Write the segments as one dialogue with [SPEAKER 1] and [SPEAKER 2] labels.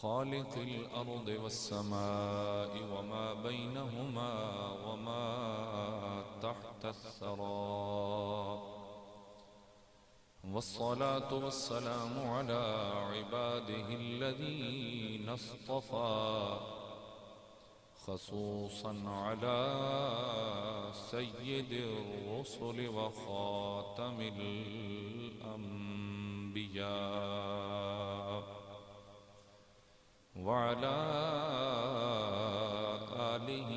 [SPEAKER 1] خالق الأرض والسماء وما بينهما وما تحت الثرى، والصلاة والسلام على عباده الذين اصطفى، خصوصا على سيد الرسل وخاتم الأنبياء، وعلى آله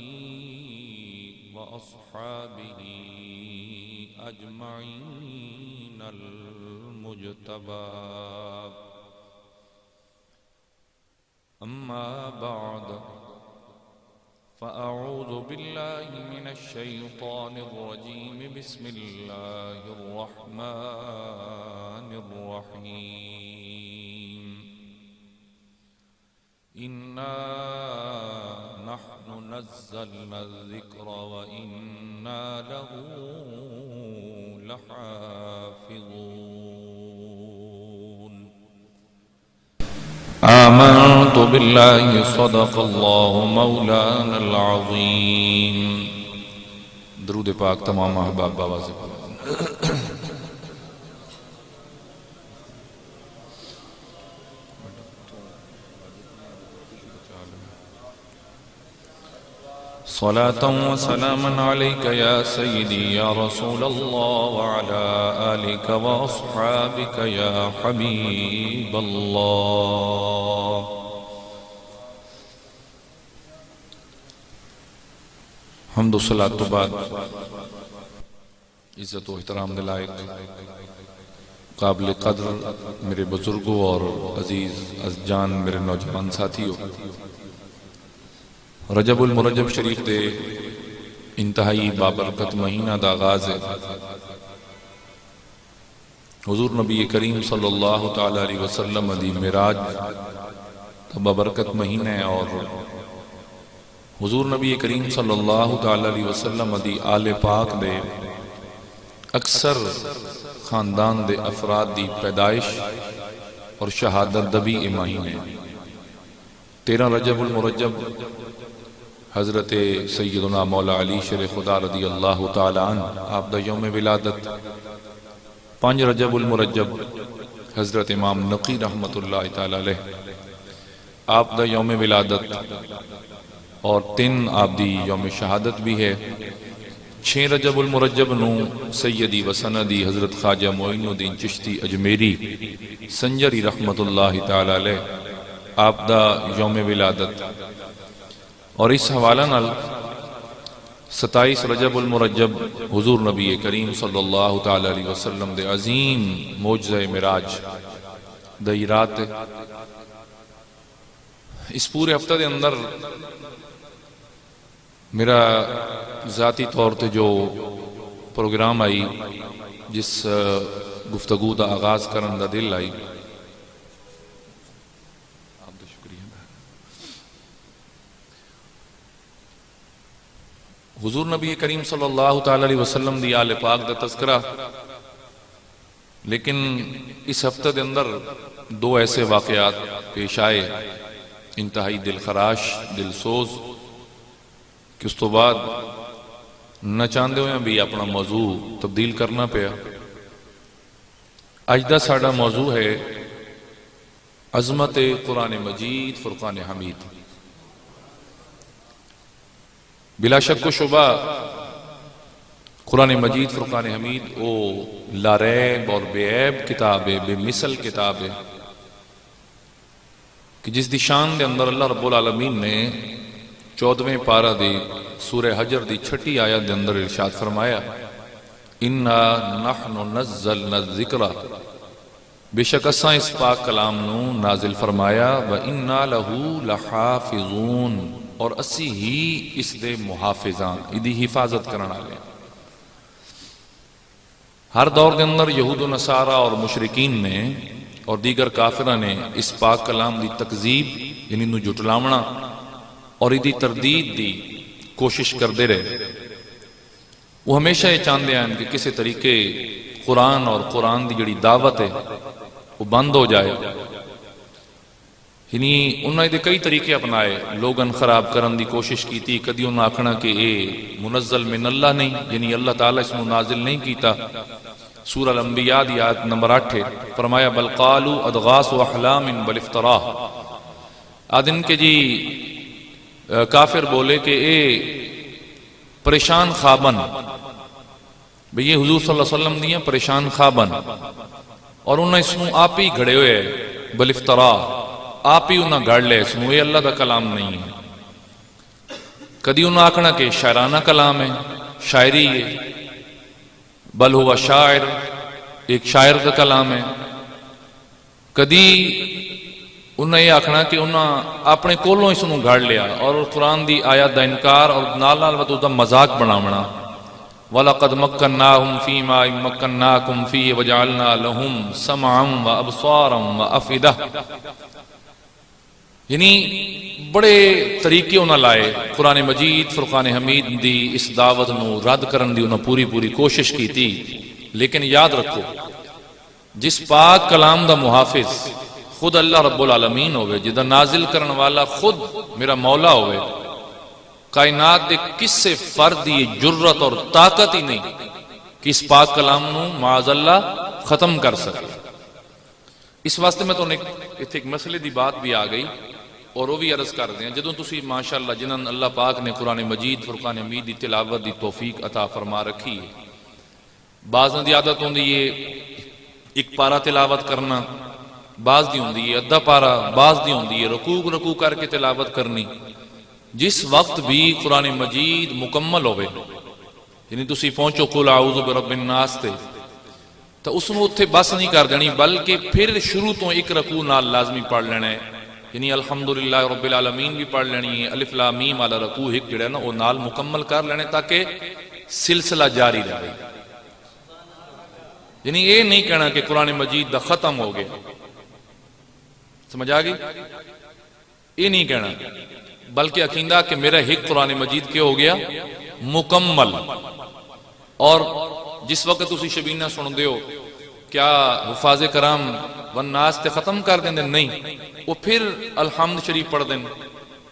[SPEAKER 1] وأصحابه أجمعين المجتبى. أما بعد، فأعوذ بالله من الشيطان الرجيم. بسم الله الرحمن الرحيم. إنا نحن نزلنا الذكر وإنا له لحافظون. آمنت بالله صدق الله مولانا العظيم. درود پاک تمام احباب باواز صلاة وسلاما عليك يا سيدي يا رسول الله، وعلى آلك وأصحابك يا حبيب الله. حمد و صلاة تو بعد عزت و احترام دلائق قابل قدر میرے بزرگوں اور عزیز از جان میرے نوجوان ساتھیوں، رجب المرجب شریف دے انتہائی بابرکت مہینہ دا آغاز ہے. حضور نبی کریم صلی اللہ تعالی علیہ وسلم دی معراج دا بابرکت مہینہ ہے، اور حضور نبی کریم صلی اللہ تعالی علیہ وسلم دی آل پاک دے اکثر خاندان دے افراد دی پیدائش اور شہادت دبی مہینے. 13 رجب المرجب حضرت سیدنا مولا علی شیر خدا رضی اللہ تعالی عنہ آپ دا یوم ولادت. 5 رجب المرجب حضرت امام نقی رحمت اللہ تعالی علیہ آپ دا یوم ولادت، اور 3 آپ دی یوم شہادت بھی ہے. 6 رجب المرجب نو سیدی و سندی حضرت خواجہ معین الدین چشتی اجمیری سنجری رحمت اللہ تعالی علیہ آپ دا یوم ولادت. اور اس حوالہ نال 27 رجب المرجب حضور نبی کریم صلی اللہ تعالی علیہ وسلم دے عظیم معجزہ معراج دی رات. اس پورے ہفتہ دے اندر میرا ذاتی طور تے جو پروگرام آئی، جس گفتگو دا آغاز کرن دا دل آئی، حضور نبی کریم صلی اللہ تعالی علیہ وسلم دی آل پاک دا تذکرہ. لیکن اس ہفتہ دے اندر 2 ایسے واقعات پیش آئے انتہائی دل خراش، دل سوز، کہ اس تو بعد نہ چاہندے ہوئے بھی اپنا موضوع تبدیل کرنا پیا. اج دا ساڈا موضوع ہے عظمت قرآن مجید فرقان حمید. بلا شک و شبہ قرآن مجید فرقان حمید او لا ریب اور بے عیب کتاب ہے، بے مثل کتاب ہے، کہ جس دی شان دے اندر اللہ رب العالمین نے 14ویں پارہ دی سورہ حجر دی 6 آیت دے اندر ارشاد فرمایا، اِنَّا نَحْنُ نَزَّلْنَا الذِّكْرَ، بے شک اساں اس پاک کلام نو نازل فرمایا، وَإِنَّا لَهُ لَحَافِظُونَ، اور اسی ہی اس دے محافظان، ادھی حفاظت کرنا لیں. ہر دور دے اندر یہود و نصارہ اور مشرکین نے اور دیگر کافرہ نے اس پاک کلام دی تکذیب یعنی نو جھٹلاونا اور ادھی تردید دی کوشش کر دے رہے. وہ ہمیشہ یہ چاہتے ہیں کہ کسی طریقے قرآن اور قرآن دی جڑی دعوت ہے وہ بند ہو جائے. یعنی انہوں نے کئی طریقے اپنائے لوگن خراب کرن دی کوشش کی تھی. کدی انہوں نے آکھنا کہ اے منزل من اللہ نہیں، یعنی اللہ تعالیٰ اس میں نازل نہیں کیتا. سورہ الانبیاء دی آیت نمبر 8 فرمایا بل قالوا اضغاث احلام بل افتراء. آدن کے جی کافر بولے کہ اے پریشان خوابن، بھئی یہ حضور صلی اللہ علیہ وسلم دیا پریشان خوابن، اور انہوں نے اس میں آپ ہی گھڑے ہوئے بل افتراء، آپ ہی انہوں نے گھڑ لے اس میں، یہ اللہ دا کلام نہیں ہے. کدی انہوں نے آکھنا کہ شاعرانہ کلام ہے، شاعری ہے، بل ہوا شاعر، ایک شاعر کا کلام ہے. کدی انہوں نے یہ آکھنا کہ انہوں اپنے کولوں اس گھڑ لیا اور قرآن دی آیات دا انکار اور نال نال دا مذاق بناونا. وَلَقَدْ مَكَّنَّاهُمْ فِي مَا إِن مَكَّنَّاكُمْ فِيهِ وَجَعَلْنَا لَهُمْ سَمْعًا وَأَبْصَارًا وَأَفْئِدَةً. یعنی بڑے طریقے انہوں نے لائے قرآن مجید فرقان حمید دی اس دعوت نو رد کرن دی انہوں پوری کوشش کی تھی. لیکن یاد رکھو جس پاک کلام دا محافظ خود اللہ رب العالمین ہوئے، جدہ نازل کرن والا خود میرا مولا ہوئے، کائنات دے کس سے فرد یہ جرت اور طاقت ہی نہیں کہ اس پاک کلام نو معاذ اللہ ختم کر سکے. اس واسطے میں تو ایک مسئلے دی بات بھی آ گئی اور وہ بھی عرض کر دیں. جدوں تسی ماشاءاللہ جنہاں اللہ پاک نے قرآن مجید فرقان حمید دی تلاوت دی توفیق عطا فرما رکھی ہے، بعض دی عادت ہوندی ہے ایک پارہ تلاوت کرنا، بعض دی ہوندی ہے ادھا پارہ، بعض دی ہوندی ہے رکوع کر کے تلاوت کرنی. جس وقت بھی قرآن مجید مکمل ہوئے، یعنی تسی پہنچو قل اعوذ برب الناس تے، تو اس نو اتھے بس نہیں کر دینی، بلکہ پھر شروع تو ایک رکوع نال لازمی پڑھ لینا ہے. یعنی الحمدللہ رب العالمین بھی پڑھ لینی ہے، الف لام میم علی رکوع ایک جڑا نا وہ نال مکمل کر لینے تاکہ سلسلہ جاری رہے. یعنی یہ نہیں کہنا کہ قرآن مجید دا ختم ہو گیا، سمجھ آ گئی؟ یہ نہیں کہنا، بلکہ عقیدہ کہ میرا ایک قرآن مجید کیا ہو گیا مکمل. اور جس وقت تسی شبینہ سن دے ہو کیا حفاظ کرام والناس تے ختم کر دیں؟ نہیں، وہ پھر الحمد شریف پڑھ دیں،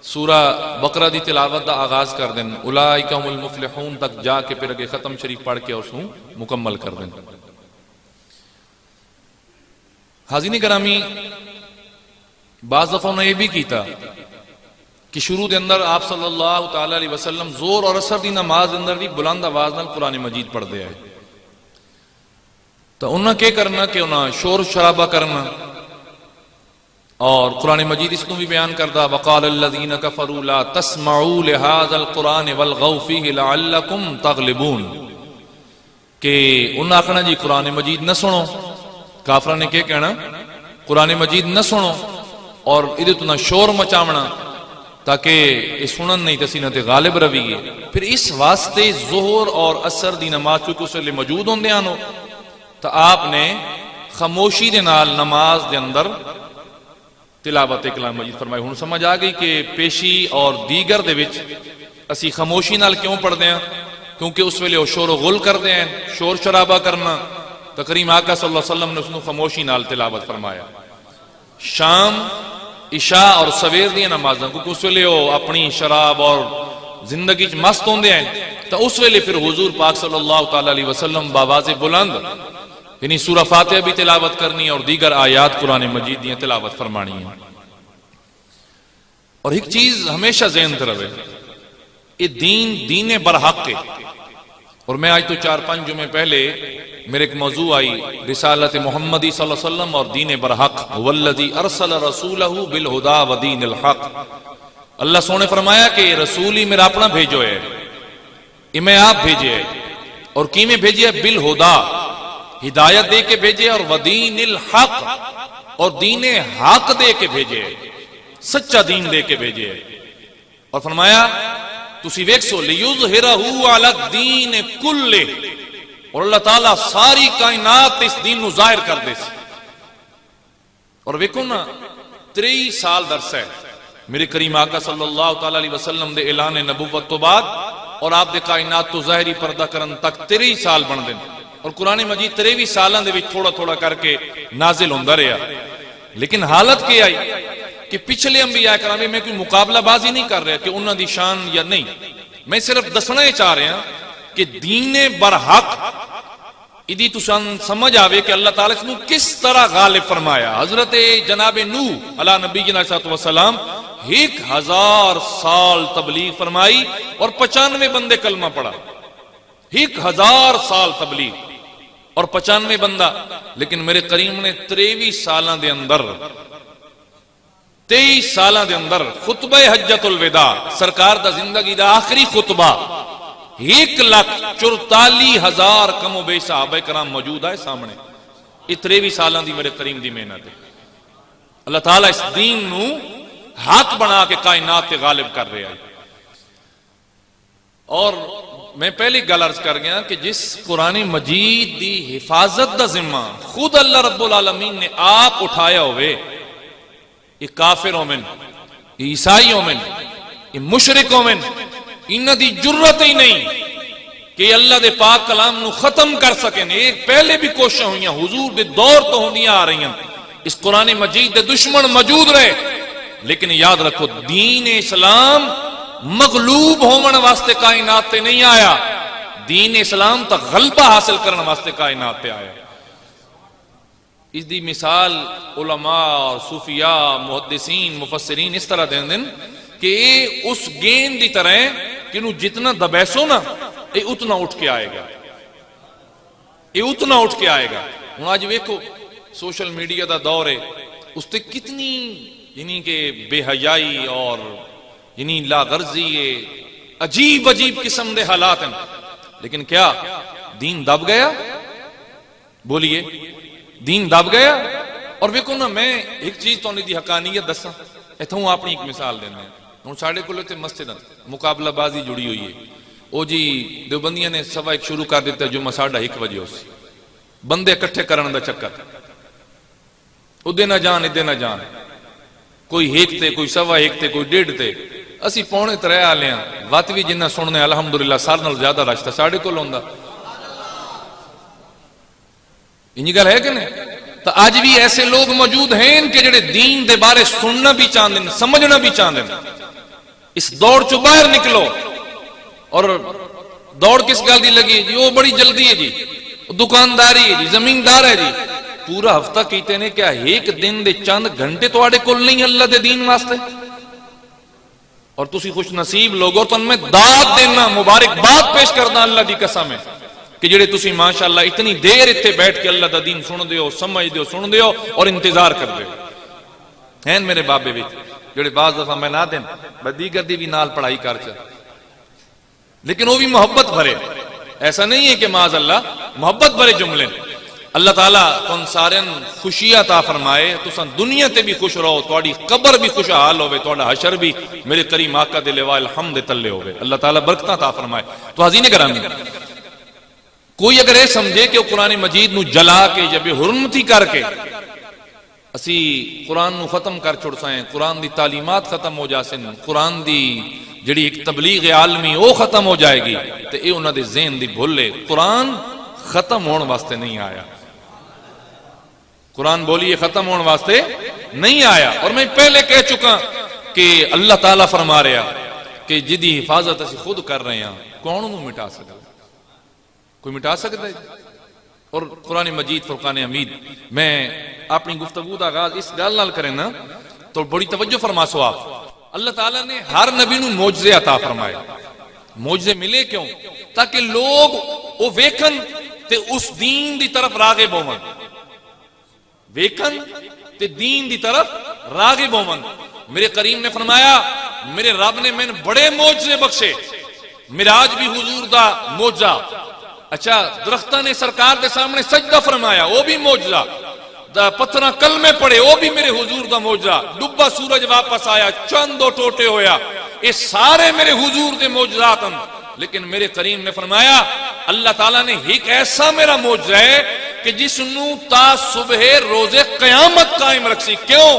[SPEAKER 1] سورہ بقرہ دی تلاوت دا آغاز کر دیں، اولئک هم المفلحون تک جا کے پھر اگے ختم شریف پڑھ کے اس کو مکمل کر دیں. حاضرین گرامی، بعض دفعہ نے یہ بھی کیتا کہ شروع دے اندر آپ صلی اللہ تعالی علیہ وسلم زور اور اثر دی نماز اندر بھی بلند آواز نال قرآن مجید پڑھ دے آئے. تو انہاں کیا کرنا کہ انہاں شور شرابہ کرنا، اور قرآن مجید اس کو بھی بیان کردا وقال الذین کفروا لا تسمعوا لهذا القرآن والغوا فیہ لعلکم تغلبون، کہ انہاں آخنا جی قرآن مجید نہ سنو. کافرہ نے کیا کہنا؟ قرآن مجید نہ سنو اور ادھر تو نہ شور مچاونا تاکہ یہ سنن نہیں تسی نہ تے غالب رویے. پھر اس واسطے ظہر اور عصر دی نماز چونکہ اس ویلے موجود ہوندے آنو تو آپ نے خاموشی دے نال نماز دے اندر تلاوت کلام مجید فرمائی. ہن سمجھ آ گئی کہ پیشی اور دیگر دے وچ اسی خاموشی نال کیوں پڑھ دے ہیں؟ کیونکہ اس ویلے وہ شور و غل کر دے ہیں، شور شرابہ کرنا. تقریم آقا صلی اللہ علیہ وسلم نے اس کو خاموشی نال تلاوت فرمایا. شام، عشاء اور سویر دی نمازاں کیونکہ اس ویلے وہ اپنی شراب اور زندگی چ مست ہوندے ہیں، تو اس ویلے پھر حضور پاک صلی اللہ تعالی علیہ وسلم بآواز بلند یعنی سورہ فاتحہ بھی تلاوت کرنی اور دیگر آیات قرآن مجید دی تلاوت فرمانی ہے. اور ایک چیز ہمیشہ ذہن تے رہے، یہ دین برحق ہے. اور میں آج تو 4-5 جمعے پہلے میرے ایک موضوع آئی رسالت محمدی صلی اللہ علیہ وسلم اور دین برحق، والذی ارسل رسولہ بالہدا ودین الحق. اللہ سونے فرمایا کہ رسول ہی میرا اپنا بھیجو ہے، یہ میں آپ بھیجے ہے. اور کی میں بھیجے ہے؟ بالہدا، ہدایت دے کے بھیجے، اور ودین الحق، اور دین حق دے کے بھیجے، سچا دین دے کے بھیجے. اور فرمایا تسی ویکسو لیظہرہ علی الدین کلہ، اور اللہ تعالیٰ ساری کائنات اس دین نو ظاہر کر دے سی. اور ویکو نا 23 سال درس ہے میرے کریم آقا صلی اللہ تعالی علیہ وسلم دے اعلان نبوت تو بعد، اور آپ دے کائنات تو ظاہری پردہ کرن تک 23 سال بن دیں. اور قرآن مجید 23 سالاں دے وچ تھوڑا تھوڑا کر کے نازل ہوندا رہیا. لیکن حالت کیا آئی کہ پچھلے انبیاء کرام میں کوئی مقابلہ بازی نہیں کر رہا کہ انہوں دی شان یا نہیں، میں صرف دسنا ہی چاہ رہا کہ دین برحق ادی تسان سمجھ آوے کہ اللہ تعالیٰ نے کس طرح غالب فرمایا۔ حضرت جناب نوح علیہ نبی صلی اللہ علیہ وسلم 1000 سال تبلیغ فرمائی اور 95 بندے کلمہ پڑھا، 1000 سال تبلیغ اور 95 بندہ، لیکن میرے کریم نے 23 سالان دے اندر 23 سالان دے اندر خطبہ حجت الوداع سرکار دا زندگی دا آخری خطبہ 1,44,000 کم و بیش صحابہ کرام موجود ہے سامنے، یہ 23 سالان دی میرے کریم دی محنت ہے۔ اللہ تعالیٰ اس دین نو حق بنا کے کائنات کے غالب کر رہے ہیں۔ اور میں پہلی گل عرض کر گیا کہ جس قرآن مجید دی حفاظت دا ذمہ خود اللہ رب العالمین نے آپ اٹھایا ہوئے، یہ کافر مومن، یہ عیسائی مومن، یہ مشرک مومن، انہاں دی جرت ہی نہیں کہ اللہ دے پاک کلام نو ختم کر سکیں۔ ایک پہلے بھی کوششیں ہوئیاں، حضور دے دور تو ہوندیاں آ رہی ہیں، اس قرآن مجید دے دشمن موجود رہے، لیکن یاد رکھو دین اسلام مغلوب ہومن واسطے کائنات تے نہیں آیا، دین اسلام تا غلبہ حاصل کرنے واسطے کائنات تے آیا۔ اس دی مثال علماء اور صوفیاء محدثین مفسرین اس طرح دیں دن کہ اس گیند دی طرح ہے کہ انہوں جتنا دبیسو نا یہ اتنا اٹھ کے آئے گا، یہ اتنا اٹھ کے آئے گا۔ ہوں آج ویکھو سوشل میڈیا دا دور ہے، اس تے کتنی یعنی کہ بے حیائی اور یعنی لا غرضی عجیب عجیب قسم دے حالات ہیں، لیکن کیا دین دب گیا؟ بولیے دین دب گیا؟ اور ویکھو نا میں ایک چیز تو نہیں دی حقانیت دسا اتھوں اپنی ایک مثال دینا ہے۔ ہوں ساڑھے کو تے مسجد مقابلہ بازی جڑی ہوئی ہے، او جی دیوبندیاں نے 1:15 شروع کر دیتا ہے، جمعہ 1:30 بجے اس بندے اکٹھے کرن دا چکر، ادے نہ جان ادے نہ جان، کوئی 1 تے کوئی 1:15 تے کوئی 1:30 تے، اسی 2:45 آ لیا وات بھی جنہ سننے الحمدللہ سار نال زیادہ رشتہ ساڑھے کو لوندا، انہی گل ہے کہ نہیں؟ تو آج بھی ایسے لوگ موجود ہیں کہ جڑے دین دے بارے سننا بھی چاہتے ہیں، سمجھنا بھی چاہتے ہیں۔ اس دوڑ چو باہر نکلو، اور دوڑ کس گل دی لگی ہے جی؟ وہ بڑی جلدی ہے جی، دکانداری ہے جی، زمیندار ہے جی، پورا ہفتہ کیتے نے کیا ایک دن دے چند گھنٹے تو آڑے کل نہیں اللہ دے دین واسطے؟ اور تسی خوش نصیب لوگوں تو ان میں داد دینا مبارکباد پیش کرنا اللہ دی قسم ہے کہ جڑے تسی ماشاءاللہ اتنی دیر اتنے بیٹھ کے اللہ دا دین سن دیو، سمجھ دیو، سن دیو اور انتظار کر دیو۔ ہیں میرے بابے بھی جڑے بعض دفعہ میں نہ دیں دیگر دی بھی نال پڑھائی کر چا، لیکن وہ بھی محبت بھرے، ایسا نہیں ہے کہ معاذ اللہ محبت بھرے جملے۔ اللہ تعالیٰ تن سارے خوشی عطا فرمائے، تسان دنیا تے بھی خوش رہو، تواڈی قبر بھی خوشحال ہوئے، تواڈا حشر بھی میرے کریم آقا دے لواء الحمد تلے ہوئے، اللہ تعالیٰ برکتاں عطا فرمائے۔ تو حضین گرامی، کوئی اگر یہ سمجھے کہ وہ قرآن مجید نو جلا کے یا بے حرمتی کر کے اسی قرآن نو ختم کر چھوڑ سائیں، قرآن دی تعلیمات ختم ہو جاسن، قرآن دی جڑی ایک تبلیغ عالمی وہ ختم ہو جائے گی، تو یہ انہوں دے ذہن دی بھولے، قرآن ختم ہونے واسطے نہیں آیا، قرآن بولیے ختم ہونے واسطے نہیں آیا۔ اور میں پہلے کہہ چکا کہ اللہ تعالیٰ فرما رہا کہ جدی حفاظت اسی خود کر رہے ہیں، کون انہوں مٹا سکتا؟ کوئی مٹا سکتا ہے؟ اور قرآن مجید فرقان حمید، میں اپنی گفتگو دا آغاز اس گل نال کریں نا تو بڑی توجہ فرما سو آپ، اللہ تعالیٰ نے ہر نبی نو معجزے عطا فرمائے۔ معجزے ملے کیوں؟ تاکہ لوگ وہ ویکھن تے اس دین دی طرف راغب ہون، ویکھن تے دین دی طرف راغب ہون۔ میرے کریم نے فرمایا میرے رب نے میں بڑے معجزے بخشے، معراج بھی حضور دا معجزہ، اچھا درختہ نے سرکار دے سامنے سجدہ فرمایا وہ بھی معجزہ، پتھراں کلمے پڑے وہ بھی میرے حضور دا معجزہ، ڈبا سورج واپس آیا، چند دو ٹوٹے ہویا، یہ سارے میرے حضور دے معجزات ہیں۔ لیکن میرے کریم نے فرمایا اللہ تعالیٰ نے ایک ایسا میرا معجزہ ہے کہ جس نو تا صبح روز قیامت قائم رکھسی، کیوں؟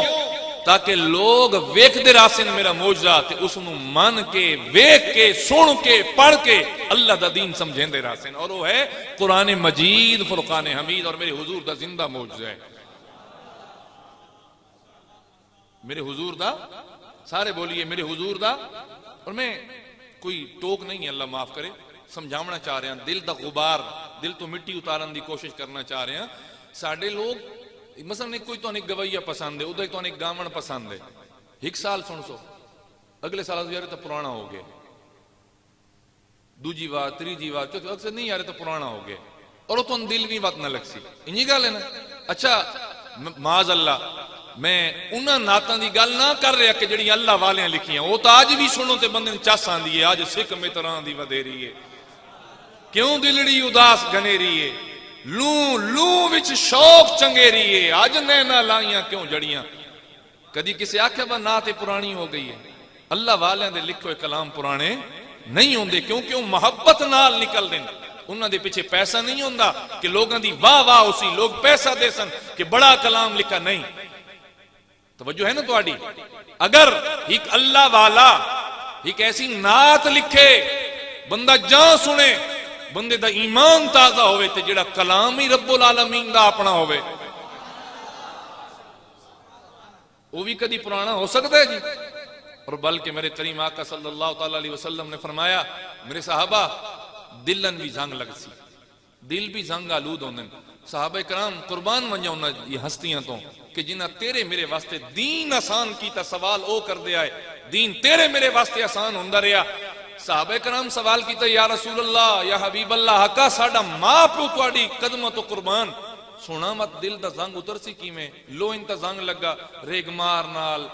[SPEAKER 1] تاکہ لوگ ویک دے راسن میرا معجزہ تے اس نو مان کے ویک کے سن کے پڑھ کے اللہ دا دین سمجھیں دے راسن، اور وہ ہے قرآن مجید فرقان حمید اور میرے حضور دا زندہ معجزہ ہے۔ میرے حضور دا، سارے بولیے میرے حضور دا. اور میں کوئی ٹوک نہیں ہے، اللہ معاف کرے، سمجھاونا چاہ رہے ہیں، دل دا غبار، دل تو مٹی اتارن دی کوشش کرنا چاہ رہے ہیں. ساڈے لوگ مثلا کوئی تو ایک گوئیا پسند ہے، ادھر تو ایک گاون پسند ہے، ایک سال سن سو، اگلے سال یار تو پرانا ہو گیا، دوجی بار تیجی بار چوتھی اکثر نہیں یار تو پرانا ہو گیا، اور وہ تو دل بھی وقت نہ لگ سی. انجی گل ہے نا. اچھا معاذ اللہ میں انہاں نعتاں دی گل نہ کر رہا کہ جڑی اللہ والیاں لکھیاں، وہ تو اج بھی سنو تے بندے نوں چس آندی ہے. اج سکھ متراں دی ودیری ہے، کیوں دلڑی اداس گنیری ہے، لوں لوں وچ شوق چنگیری ہے، اج نینا لائیاں کیوں جڑیاں. کدی کسی آکھیا با نعت پرانی ہو گئی ہے. اللہ والیاں دے لکھے ہوئے کلام پرانے نہیں ہوندے، کیونکہ وہ محبت نال نکل دین. انہاں دے پیچھے پیسہ نہیں ہوندا کہ لوگاں دی واہ واہ اسی لوگ پیسہ دے سن کہ بڑا کلام لکھا. نہیں، توجہ ہے نا تواڈی. اگر ایک اللہ والا ایک ایسی نعت لکھے، بندہ جاں سنے، بندے دا ایمان تازہ ہوئے تے جڑا کلام ہی رب العالمین دا اپنا ہوئے، وہ بھی کدی پرانا ہو سکتا ہے جی. اور بلکہ میرے کریم آقا صلی اللہ تعالی علیہ وسلم نے فرمایا، میرے صحابہ دلن بھی زنگ لگ سی، دل بھی زنگ آلود ہوندے. صحابہ کرام قربان ون جاؤں یہ ہستیاں تو کہ جنہ تیرے میرے واسطے دین آسان کیتا، سوال او کر دے آئے دین تیرے میرے واسطے آسان ہوندہ رہا. صحابہ کرام سوال کیتا، یا رسول اللہ، یا حبیب اللہ، حقا ساڑا ماں پیو تواڈی قدمہ تو قربان. سونا مت دل دا زنگ اتر سی کی میں لو انتا زنگ لگا، ریگ مار نال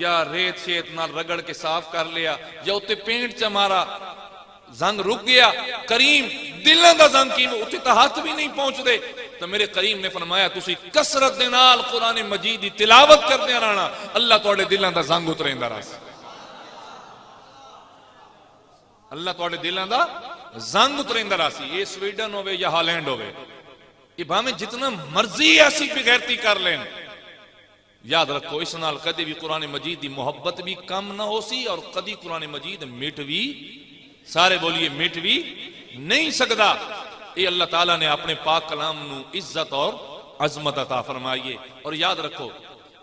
[SPEAKER 1] یا ریت شیت نال رگڑ کے صاف کر لیا، یا اتے پینٹ چمارا زنگ رک گیا. کریم دلوں دا زنگ کی اتنے تا ہاتھ بھی نہیں پہنچ دے. تو میرے کریم نے فرمایا تسی کسرت دے نال قرآن مجید دی تلاوت کر دیا رہنا، اللہ توڑے دلوں دا زنگ اتریں دا راس. اللہ توڑے دلوں دا زنگ اتریں دا راسی. یہ سویڈن ہوئے یا ہالینڈ ہوئے، یہ بھامیں جتنا مرضی ایسی بغیرتی کر لیں، یاد رکھو اس نال کدی بھی قرآن مجید دی محبت بھی کم نہ ہو سی، اور کدی قرآن مجید مٹ بھی، سارے بولیے مٹ بھی نہیں سکتا. یہ اللہ تعالیٰ نے اپنے پاک کلام نو عزت اور عظمت عطا فرمائیے. اور یاد رکھو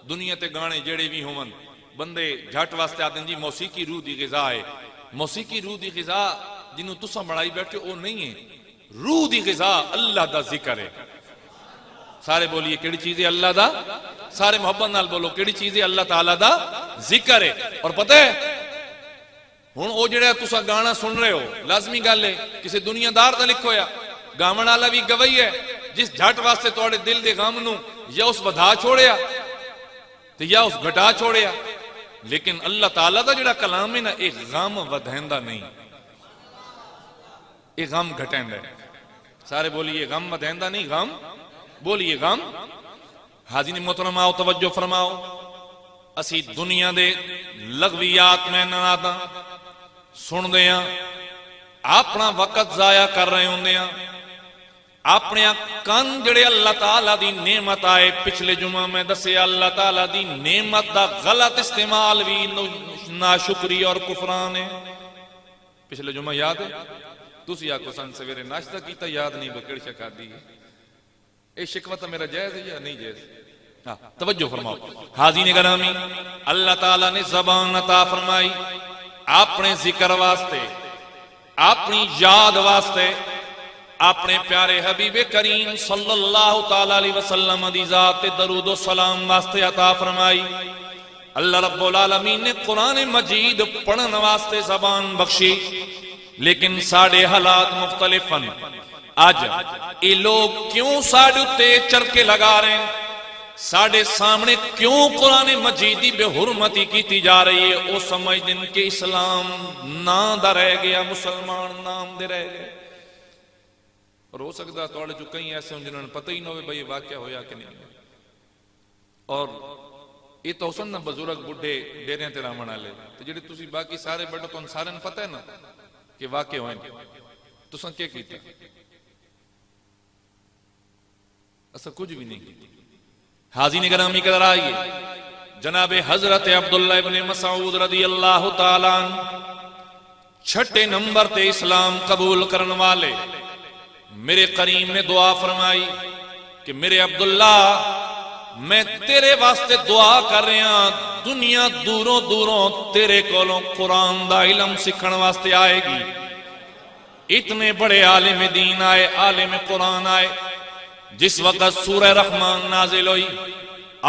[SPEAKER 1] دنیا تے گانے جڑے بھی ہون، بندے جھٹ واسطے آتے ہیں جی موسیقی روح دی غذا ہے. موسیقی روح دی غذا جنہوں تساں بڑھائی بیٹھے وہ نہیں ہے. روح دی غذا اللہ دا ذکر ہے. سارے بولیے کیڑی چیز ہے اللہ دا، سارے محبت نال بولو کیڑی چیز ہے اللہ تعالیٰ دا ذکر ہے. اور پتہ ہے ہن او جڑا تساں گانا سن رہے ہو، لازمی گل ہے کسی دنیا دار دا لکھو یا گاون والا بھی گواہی ہے، جس جھٹ واسطے تواڈے دل دے غم نو یا اس ودھا چھوڑیا تے یا اس گھٹا چھوڑیا. لیکن اللہ تعالیٰ دا جڑا کلام ہے نا، ایک غم ودھیندا نہیں، ایک غم گھٹیندا ہے. سارے بولیے غم ودھیندا نہیں، غم بولیے غم. حاضرین محترم آؤ توجہ فرماؤ، اسی دنیا دے لغویات میں ننادا سن دیاں، اپنا وقت ضائع کر رہے ہوں دیاں، اپنے کن جڑے اللہ تعالیٰ دی نعمت آئے. پچھلے جمعہ میں دسے اللہ تعالیٰ دی نعمت دا غلط استعمال بھی ناشکری اور کفران ہے. پچھلے جمعہ یاد ہے؟ تسی آکو سن سویرے ناشتہ کیتا، یاد نہیں بکڑ شکا دی. اے شکوہ میرا جائز ہے یا نہیں جائز؟ توجہ فرماؤ حاضرین گرامی، اللہ تعالیٰ نے زبان عطا فرمائی اپنے ذکر واسطے، اپنی یاد واسطے، اپنے پیارے حبیب کریم صلی اللہ تعالیٰ علیہ وسلم دی ذات درود و سلام واسطے عطا فرمائی. اللہ رب العالمین نے قرآن مجید پڑھن واسطے زبان بخشی، لیکن ساڑھے حالات مختلفاً. آج یہ لوگ کیوں ساڑھے اتے چرکے لگا رہے ہیں، ساڑھے سامنے کیوں قرآن مجیدی بے حرمتی کیتی جا رہی ہے؟ وہ سمجھ دن کہ اسلام نام دا رہ گیا، مسلمان نام دے رہ گئے. اور ہو سکتا توڑے جو کئی ایسے ہوں جنہوں نے پتہ ہی نہ ہوئے بھئی یہ واقعہ ہویا کہ نہیں. اور یہ تو حسن نا بزرگ بڑھے ڈیرے ہیں تیرا منا لے تو جڑے تسی باقی سارے بڑھو تو ان سارے نے پتہ ہے نا کہ واقع ہوئے تو سن کیا کیتا؟ ایسا کچھ بھی نہیں کیتا. حاضرین گرامی قدر آئیے، جناب حضرت عبداللہ ابن مسعود رضی اللہ تعالیٰ چھٹے نمبر تے اسلام قبول کرن والے، میرے کریم نے دعا فرمائی کہ میرے عبداللہ میں تیرے واسطے دعا کر رہے ہیں، دنیا دوروں دوروں تیرے کولوں قرآن دا علم سکھن واسطے آئے گی. اتنے بڑے عالم دین آئے، عالم قرآن آئے. جس وقت سورہ رحمان نازل ہوئی،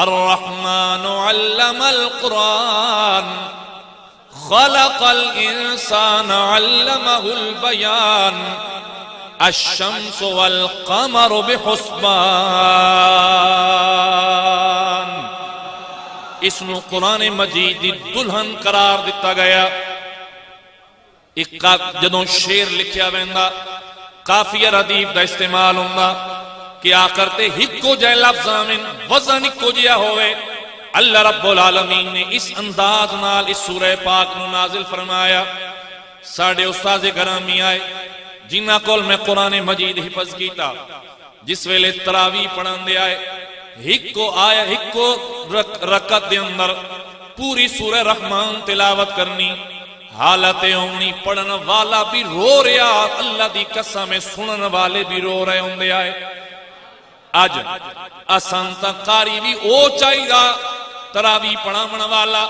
[SPEAKER 1] الرحمن علم القرآن خلق الانسان علمہ البیان الشمس والقمر بحسبان. اس نو قرآن مجید دی دلہن قرار دیتا گیا. ایک جدوں شیر لکھیا ویندا قافیہ ردیف دا استعمال ہوندا کہ آکرتے ہکو جائے لفظاں میں وزن ہکو جیا ہوئے. اللہ رب العالمین نے اس انداز نال اس سورہ پاک نو نازل فرمایا. ساڑھے استاذ گرامی آئے جنہ کول میں قرآن مجید حفظ کیتا، جس ویلے تراویح پڑھن دے آئے، ہکو آیا ہکو رکعت دے اندر پوری سورہ رحمان تلاوت کرنی. حالت اونی پڑھن والا بھی رو رہا، اللہ دی قسم سنن والے بھی رو رہے ہوں دے آئے. اج آسان تا قاری بھی او چاہی گا تراویح پڑھاون والا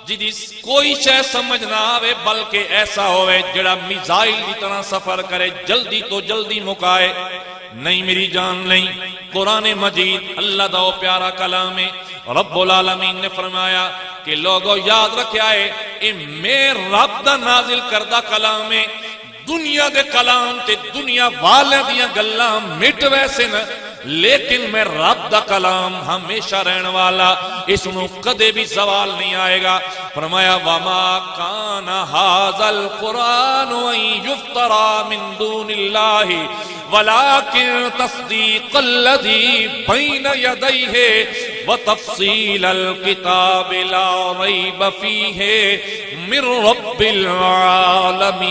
[SPEAKER 1] جدی کوئی شے سمجھ نہ آوے، بلکہ ایسا ہوئے جڑا میزائل کی طرح سفر کرے، جلدی تو جلدی مکائے. نہیں میری جان نہیں، قرآن مجید اللہ دا او پیارا کلام ہے. رب العالمین نے فرمایا کہ لوگوں یاد رکھیا ہے اے میں رب دا نازل کردہ کلام ہے. دنیا دے کلام تے دنیا والے دیاں گلاں مٹ ویسے نہ، لیکن میں رب دا کلام ہمیشہ رہن والا، اس نو کدے بھی زوال نہیں آئے گا. فرمایا وَمَا كَانَ هَذَا الْقُرْآنُ أَن يُفْتَرَى مِن دُونِ اللَّهِ وَلَكِن تَصْدِيقَ الَّذِي بَيْنَ يَدَيْهِ وَتَفْصِيلَ الْكِتَابِ لَا رَيْبَ فِيهِ مِن رَبِّ الْعَالَمِينَ.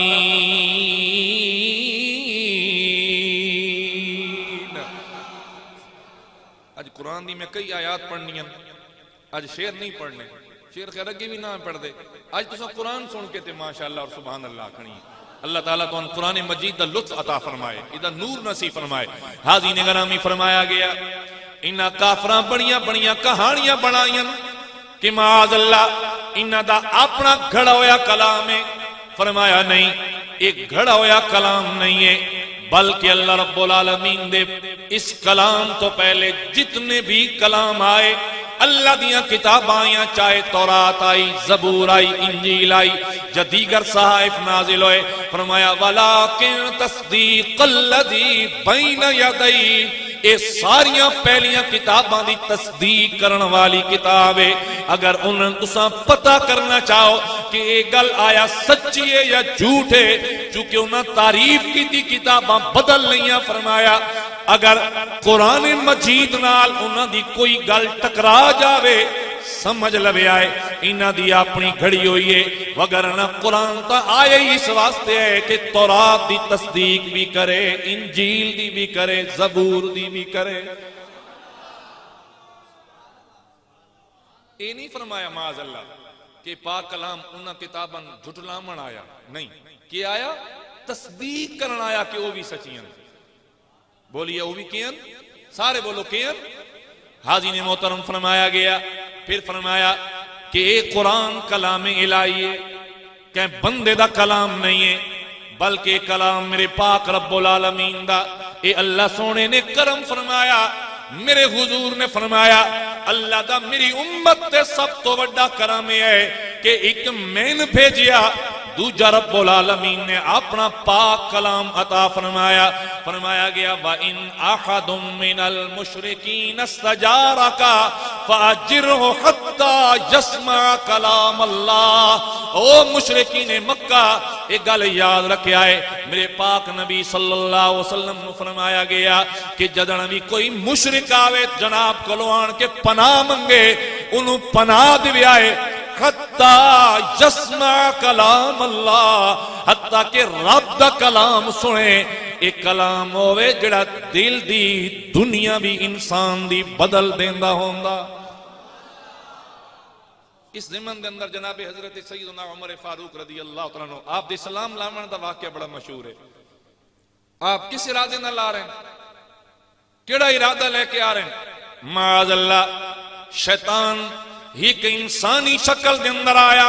[SPEAKER 1] آج قرآن دی میں کئی آیات پڑھنی ہیں، آج شعر نہیں پڑھنے، شعر خیر اگے بھی نہ پڑھ دے. آج تو سب قرآن سن کے تے ماشاءاللہ اور سبحان اللہ کھڑی. اللہ تعالیٰ تو ان قرآن مجید دا لطف عطا فرمائے، ادھا نور نصیب فرمائے. حاضرین گرامی فرمایا گیا انہاں کافراں بڑیاں بڑیاں کہانیاں بنائیں کہ معاذ اللہ انہاں دا اپنا گھڑا ہویا کلام ہے. فرمایا نہیں، ایک گھڑا ہویا کلام نہیں ہے، بلکہ اللہ رب العالمین دے اس کلام تو پہلے جتنے بھی کلام آئے، اللہ دیاں کتاب آئیاں، چاہے تورات آئی، زبور آئی، انجیل آئی، جدیگر صحائف نازل ہوئے. فرمایا وَلَكِن تَصْدِيقَ الَّذِي بَيْنَ يَدَيْهِ، اے ساریاں پہلیاں کتاباں دی تصدیق کرن والی کتاب ہے. اگر انہوں تساں پتہ کرنا چاہو کہ یہ گل آیا سچی ہے یا جھوٹ ہے، چونکہ انہوں تعریف کی تھی کتاباں بدل نہیں ہیں. فرمایا اگر قرآن مجید نال انہوں دی کوئی گل ٹکرا جاوے، سمجھ لبے آئے انہاں دی اپنی گھڑی ہوئی ہے. وگرنہ قرآن تا آئے ہی اس واسطے ہے کہ تورات دی تصدیق بھی کرے، انجیل دی بھی کرے، زبور دی بھی کرے. یہ نہیں فرمایا معاذ اللہ کہ پاک کلام انہاں کتاباں جھٹلامن آیا، نہیں، کہ آیا تصدیق کرن آیا کہ وہ بھی سچیاں. بولیے وہ بھی کین، سارے بولو کین. حاضرین محترم فرمایا گیا پھر فرمایا کہ ایک قرآن کلام الہی ہے، کہ بندے دا کلام نہیں ہے، بلکہ کلام میرے پاک رب العالمین دا. اے اللہ سونے نے کرم فرمایا، میرے حضور نے فرمایا اللہ دا میری امت تے سب تو بڑا کرم ہے کہ ایک مین بھیجیا، دوجہ رب العالمین نے اپنا پاک کلام عطا فرمایا. فرمایا گیا وَإِنْ أَحَدٌ مِّنَ الْمُشْرِكِينَ اسْتَجَارَكَ فَأَجِرْهُ حَتَّى يَسْمَعَ كَلَامَ اللَّهِ. او مشرکین مکہ ایک گل یاد رکھے آئے، میرے پاک نبی صلی اللہ علیہ وسلم نے فرمایا گیا کہ جدن بھی کوئی مشرک آوے جناب کلوان کے پناہ منگے، انہوں پناہ دیوے آئے حتیٰ یسمع کلام اللہ، حتیٰ کہ رب دا کلام سنے. ایک کلام ہوئے جڑا دل دی دنیا بھی انسان دی بدل دیندہ ہوندہ. اس زمن دے اندر جناب حضرت سیدنا عمر فاروق رضی اللہ تعالیٰ عنہ آپ دے سلام لامن دا واقعہ بڑا مشہور ہے. آپ کس ارادے نہ لا رہے ہیں، کیڑا ارادہ لے کے آ رہے ہیں؟ معاذ اللہ شیطان ایک انسانی شکل دے اندر آیا.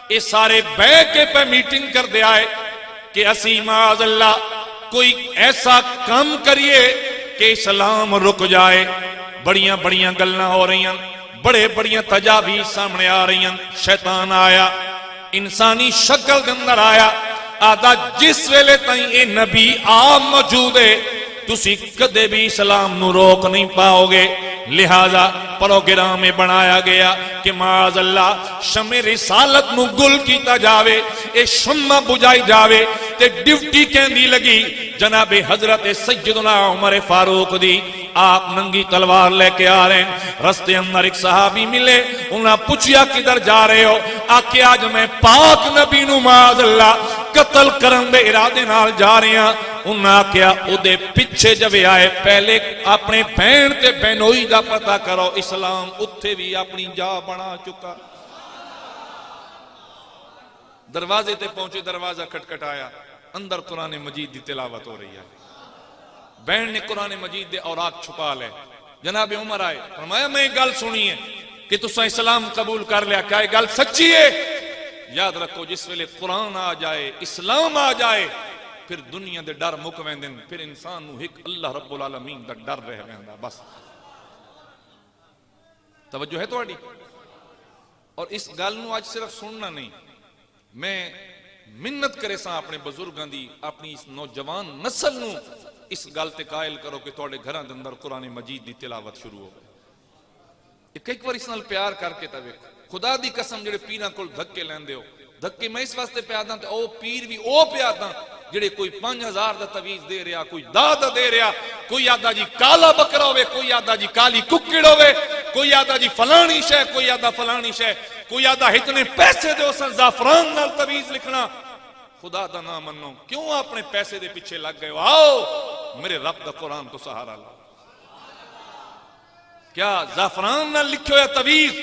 [SPEAKER 1] اے سارے بہ کے پہ میٹنگ کر دے آئے کہ اسی معاذ اللہ کوئی ایسا کام کریے کہ اسلام رک جائے. بڑیاں بڑیاں گلاں ہو رہی ہیں, بڑے بڑیاں تجاویز سامنے آ رہی ہیں. شیطان آیا انسانی شکل دے اندر آیا, آدھا جس ویلے تائیں اے نبی آپ موجود ہے تسی کدے بھی اسلام نو روک نہیں پاؤ گے. لہذا پروگرام میں بنایا گیا کہ معاذ اللہ شمع رسالت نو گل کیتا جاوے, اے شمع بجائی جاوے. تے ڈیوٹی کہندی لگی جناب حضرت سیدنا عمر فاروق دی. آپ ننگی تلوار لے کے آ رہے ہیں, رستے اندر ایک صحابی ملے, انہاں پوچھیا کدھر جا رہے ہو؟ آکے آج میں پاک نبی نو معاذ اللہ قتل کرن دے ارادے نال جا رہے ہیں. انہاں کیا او دے پیچھے جب آئے پہلے اپنے بہن تے بہنوئی دا پتہ کرو, اسلام اتھے بھی اپنی جا بنا چکا. دروازے تے پہنچے, دروازہ کھٹکھٹایا, اندر قرآن مجید دی تلاوت ہو رہی ہے. بہن نے قرآن مجید دے اوراق چھپا لے. جناب عمر آئے, فرمایا میں گل سنی ہے کہ تساں اسلام قبول کر لیا, کیا یہ گل سچی ہے؟ یاد رکھو جس ویلے قرآن آ جائے, اسلام آ جائے, پھر دنیا دے ڈر مک ویندن, پھر انسان نو ایک اللہ رب العالمین دا ڈر رہ ویندا. بس توجہ ہے تواڈی؟ اور اس گل نو اج صرف سننا نہیں, میں منت کرے سا اپنے بزرگاں دی, اپنی اس نوجوان نسل نو اس گل تے قائل کرو کہ تواڈے گھراں دے اندر قرآن مجید دی تلاوت شروع ہو گئی. ایک بار اس نال پیار کر کے تے ویکھو. خدا دی قسم جڑے پیراں کول دھکے لیندے ہو, دھکے میں اس واسطے پیاداں تے او پیر بھی او پیاداں جڑے کوئی 5000 دا تویز دے رہا, کوئی دادا دے رہا, کوئی آدھا جی کالا بکرا ہوئے, کوئی آدھا جی کالی ککڑ ہوئے, کوئی آدھا جی فلانی شے, کوئی آدھا فلانی شے, کوئی آدھا اتنے پیسے دے اساں زعفران نال تویز لکھنا. خدا دا نام منو, کیوں اپنے پیسے دے پیچھے لگ گئے ہو؟ آؤ میرے رب دا قرآن تو سہارا لا. کیا زعفران نال لکھے ہویا تویز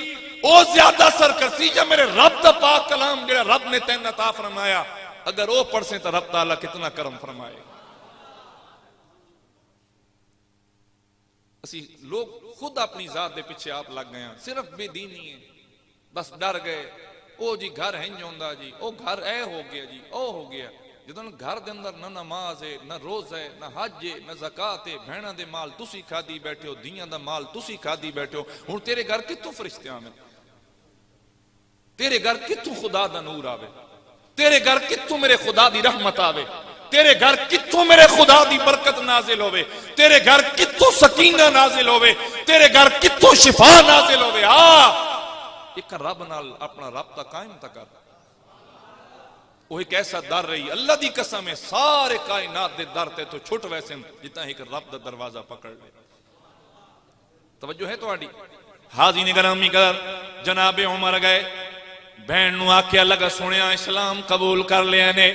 [SPEAKER 1] او زیادہ سرکشی جب میرے رب دا پاک کلام جڑا رب نے تین عطا فرمایا, اگر وہ پڑھ سے تو رب تعالیٰ کتنا کرم فرمائے. اسی لوگ خود اپنی ذات دے پیچھے آپ لگ گئے ہیں, صرف بے دینی ہے, بس ڈر گئے. او جی گھر ہنج ہوندا جی, او گھر اے ہو گیا جی, او ہو گیا. جدوں گھر دے اندر نہ نماز ہے, نہ روزہ ہے, نہ حج ہے, نہ زکات ہے, بہناں دے مال تسی کھادی بیٹھے ہو, دیاں دا مال تسی کھادی بیٹھے ہو. ہن تیرے گھر کتوں فرشتے آویں, تیرے گھر کتوں خدا دا نور آوے, تیرے گھر کتوں میرے خدا دی رحمت آوے, تیرے گھر کتوں میرے خدا دی برکت نازل ہوئے, تیرے گھر کتوں سکینہ نازل ہوئے, تیرے گھر کتوں شفا نازل ہوئے. ایک رب نال اپنا رابطہ قائم تک کر. وہ ایک ایسا در رہی, اللہ دی قسم ہے سارے کائنات دے در تے تو چھٹ ویسے جتنا ایک رب دا دروازہ پکڑ لے. توجہ ہے تواڈی؟ حاضرین گرامی قدر, جناب عمر گئے, بہن نو آکھیا لگا سنیا اسلام قبول کر لیا نے.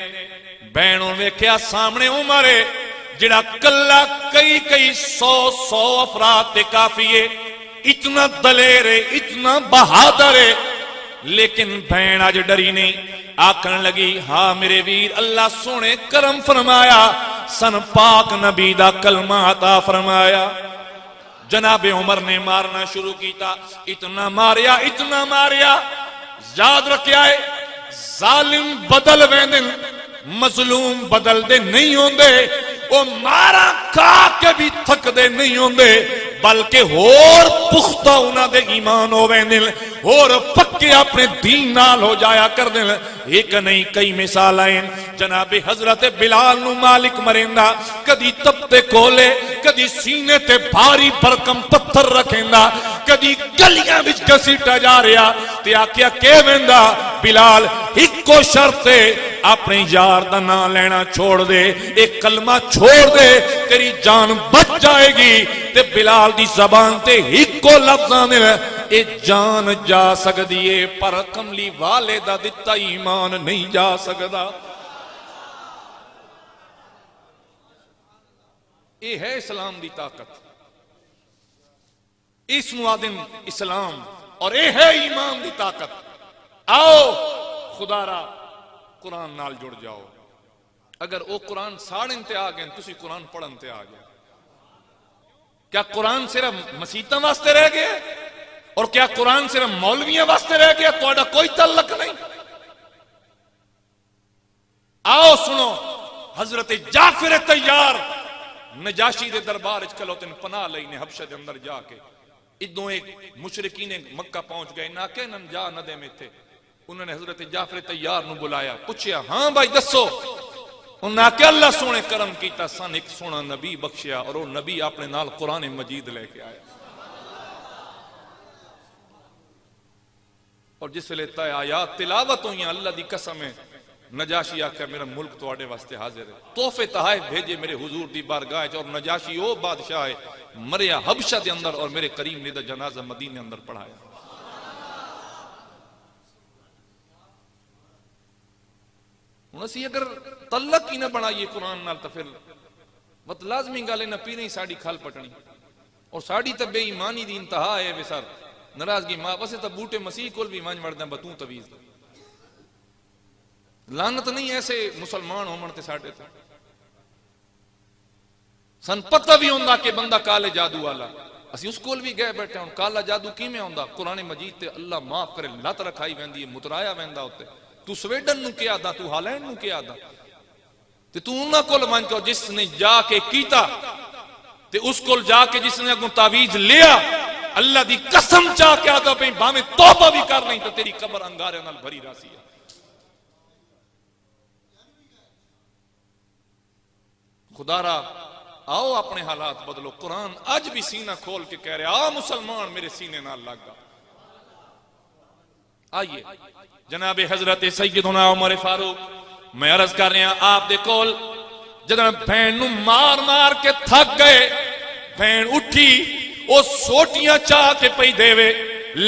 [SPEAKER 1] بہنوں ویکھیا سامنے عمر ہے جڑا کلا کئی 100 افراد تے کافی ہے, اتنا دلیر ہے, اتنا بہادر ہے. لیکن بہن آج ڈری نہیں, آکھن لگی ہاں میرے ویر, اللہ سونے کرم فرمایا, سن پاک نبی دا کلمہ عطا فرمایا. جناب عمر نے مارنا شروع کیتا, اتنا ماریا. یاد رکھیا ہے ظالم بدل ویندن, مظلوم بدل دے نہیں ہوندے, وہ مارا کھا کے بھی تھک دے نہیں ہوندے, بلکہ اور پختہ انہاں دے ایمان ہو ویندن, اور پکے اپنے دین نال ہو جایا کر دیں. ایک نہیں کئی مثال آئیں. جناب حضرت بلال نو مالک مریندا, کدی تپتے کولے, کدی سینے تے بھاری بھرکم پتھر رکھیندا, کدی گلیاں وچ گھسیٹا جا رہا تے آکھیا کہ ویندا بلال اکو شرط ہے, اپنے یار دا نام لینا چھوڑ دے, ایک کلمہ چھوڑ دے, تیری جان بچ جائے گی. تے بلال دی زبان تے اکو لفظاں نے اے جان جا سکدی ہے, پر کملی والے دا دتا ایمان نہیں جا سکدا. اے ہے اسلام دی طاقت, اس معادن اسلام, اور اے ہے ایمان دی طاقت. آؤ خدا را قرآن نال جڑ جاؤ. اگر او قرآن ساڑھن تے آ گئے, تسی قرآن پڑھن تے آ گئے. کیا قرآن صرف مسیتاں واسطے رہ گئے؟ اور کیا قرآن صرف مولویاں واسطے رہ گیا؟ تہاڈا کوئی تعلق نہیں؟ آؤ سنو، حضرت جعفر طیار نجاشی دے دربار اچ کلوتن پناہ لئی نے حبشہ دے اندر جا کے، ادوں ایک مشرکین مکہ پہنچ گئے، نہ کہ نن جا نہ دے میں تھے، انہوں نے حضرت جعفر طیار نو بلایا، پوچھیا ہاں بھائی دسو، انہوں نے کہ اللہ سونے کرم کیتا سن ایک سونا نبی بخشیا، اور وہ نبی اپنے نال قرآن مجید لے کے آیا، اور جس لیتا ہے آیات تلاوت ہوئی ہیں، اللہ دی قسم ہے نجاشی آکھا میرا ملک تواڈے واسطے حاضر ہے، تحفے تحائف بھیجے میرے حضور دی بارگاہ، اور نجاشی وہ بادشاہ ہے مریا حبشہ دے اندر، اور میرے کریم نے دا جنازہ مدینے اندر پڑھایا۔ اسی اگر تعلق ہی نہ بنائیے قرآن نال تو پھر مت لازمی گالے نہ پینے ساڑی کھال پٹنی، اور ساڑی تا بے ایمانی دی انتہا ہے ویسار ناراضگی ماں واسے تا بوٹے مسیح کول بھی مانج مردیں بتوں تویز لانت نہیں ایسے مسلمان ہو مرتے ساڑھے تھے سن پتہ بھی ہوندہ کہ بندہ کالے جادو والا، اسی اس کول بھی گئے بیٹھے ہوں، کالا جادو کی میں ہوندہ؟ قرآن مجید تے اللہ معاف کرے لات رکھائی ویندی ہے، مترایا ویندہ ہوتے، تو سویڈن نو کیا دا، تو ہالینڈ نو کیا دا، تو انہاں کول مان کو جس نے جا کے کیتا تے اس کول جا کے جس نے اگوں تعویز لیا، اللہ دی قسم چاہ کے آگا پہ باہمیں توبہ بھی کر نہیں تو تیری قبر انگارے نال بھری راسی ہے۔ خدا را آؤ اپنے حالات بدلو، قرآن آج بھی سینہ کھول کے کہہ رہے آ مسلمان میرے سینے نال لگا۔ آئیے جناب حضرت سیدنا عمر فاروق میں عرض کر رہے ہیں آپ دے کول جدن بہن نو مار مار کے تھک گئے، بہن اٹھی او سوٹیاں چاہ کے پئی دیوے،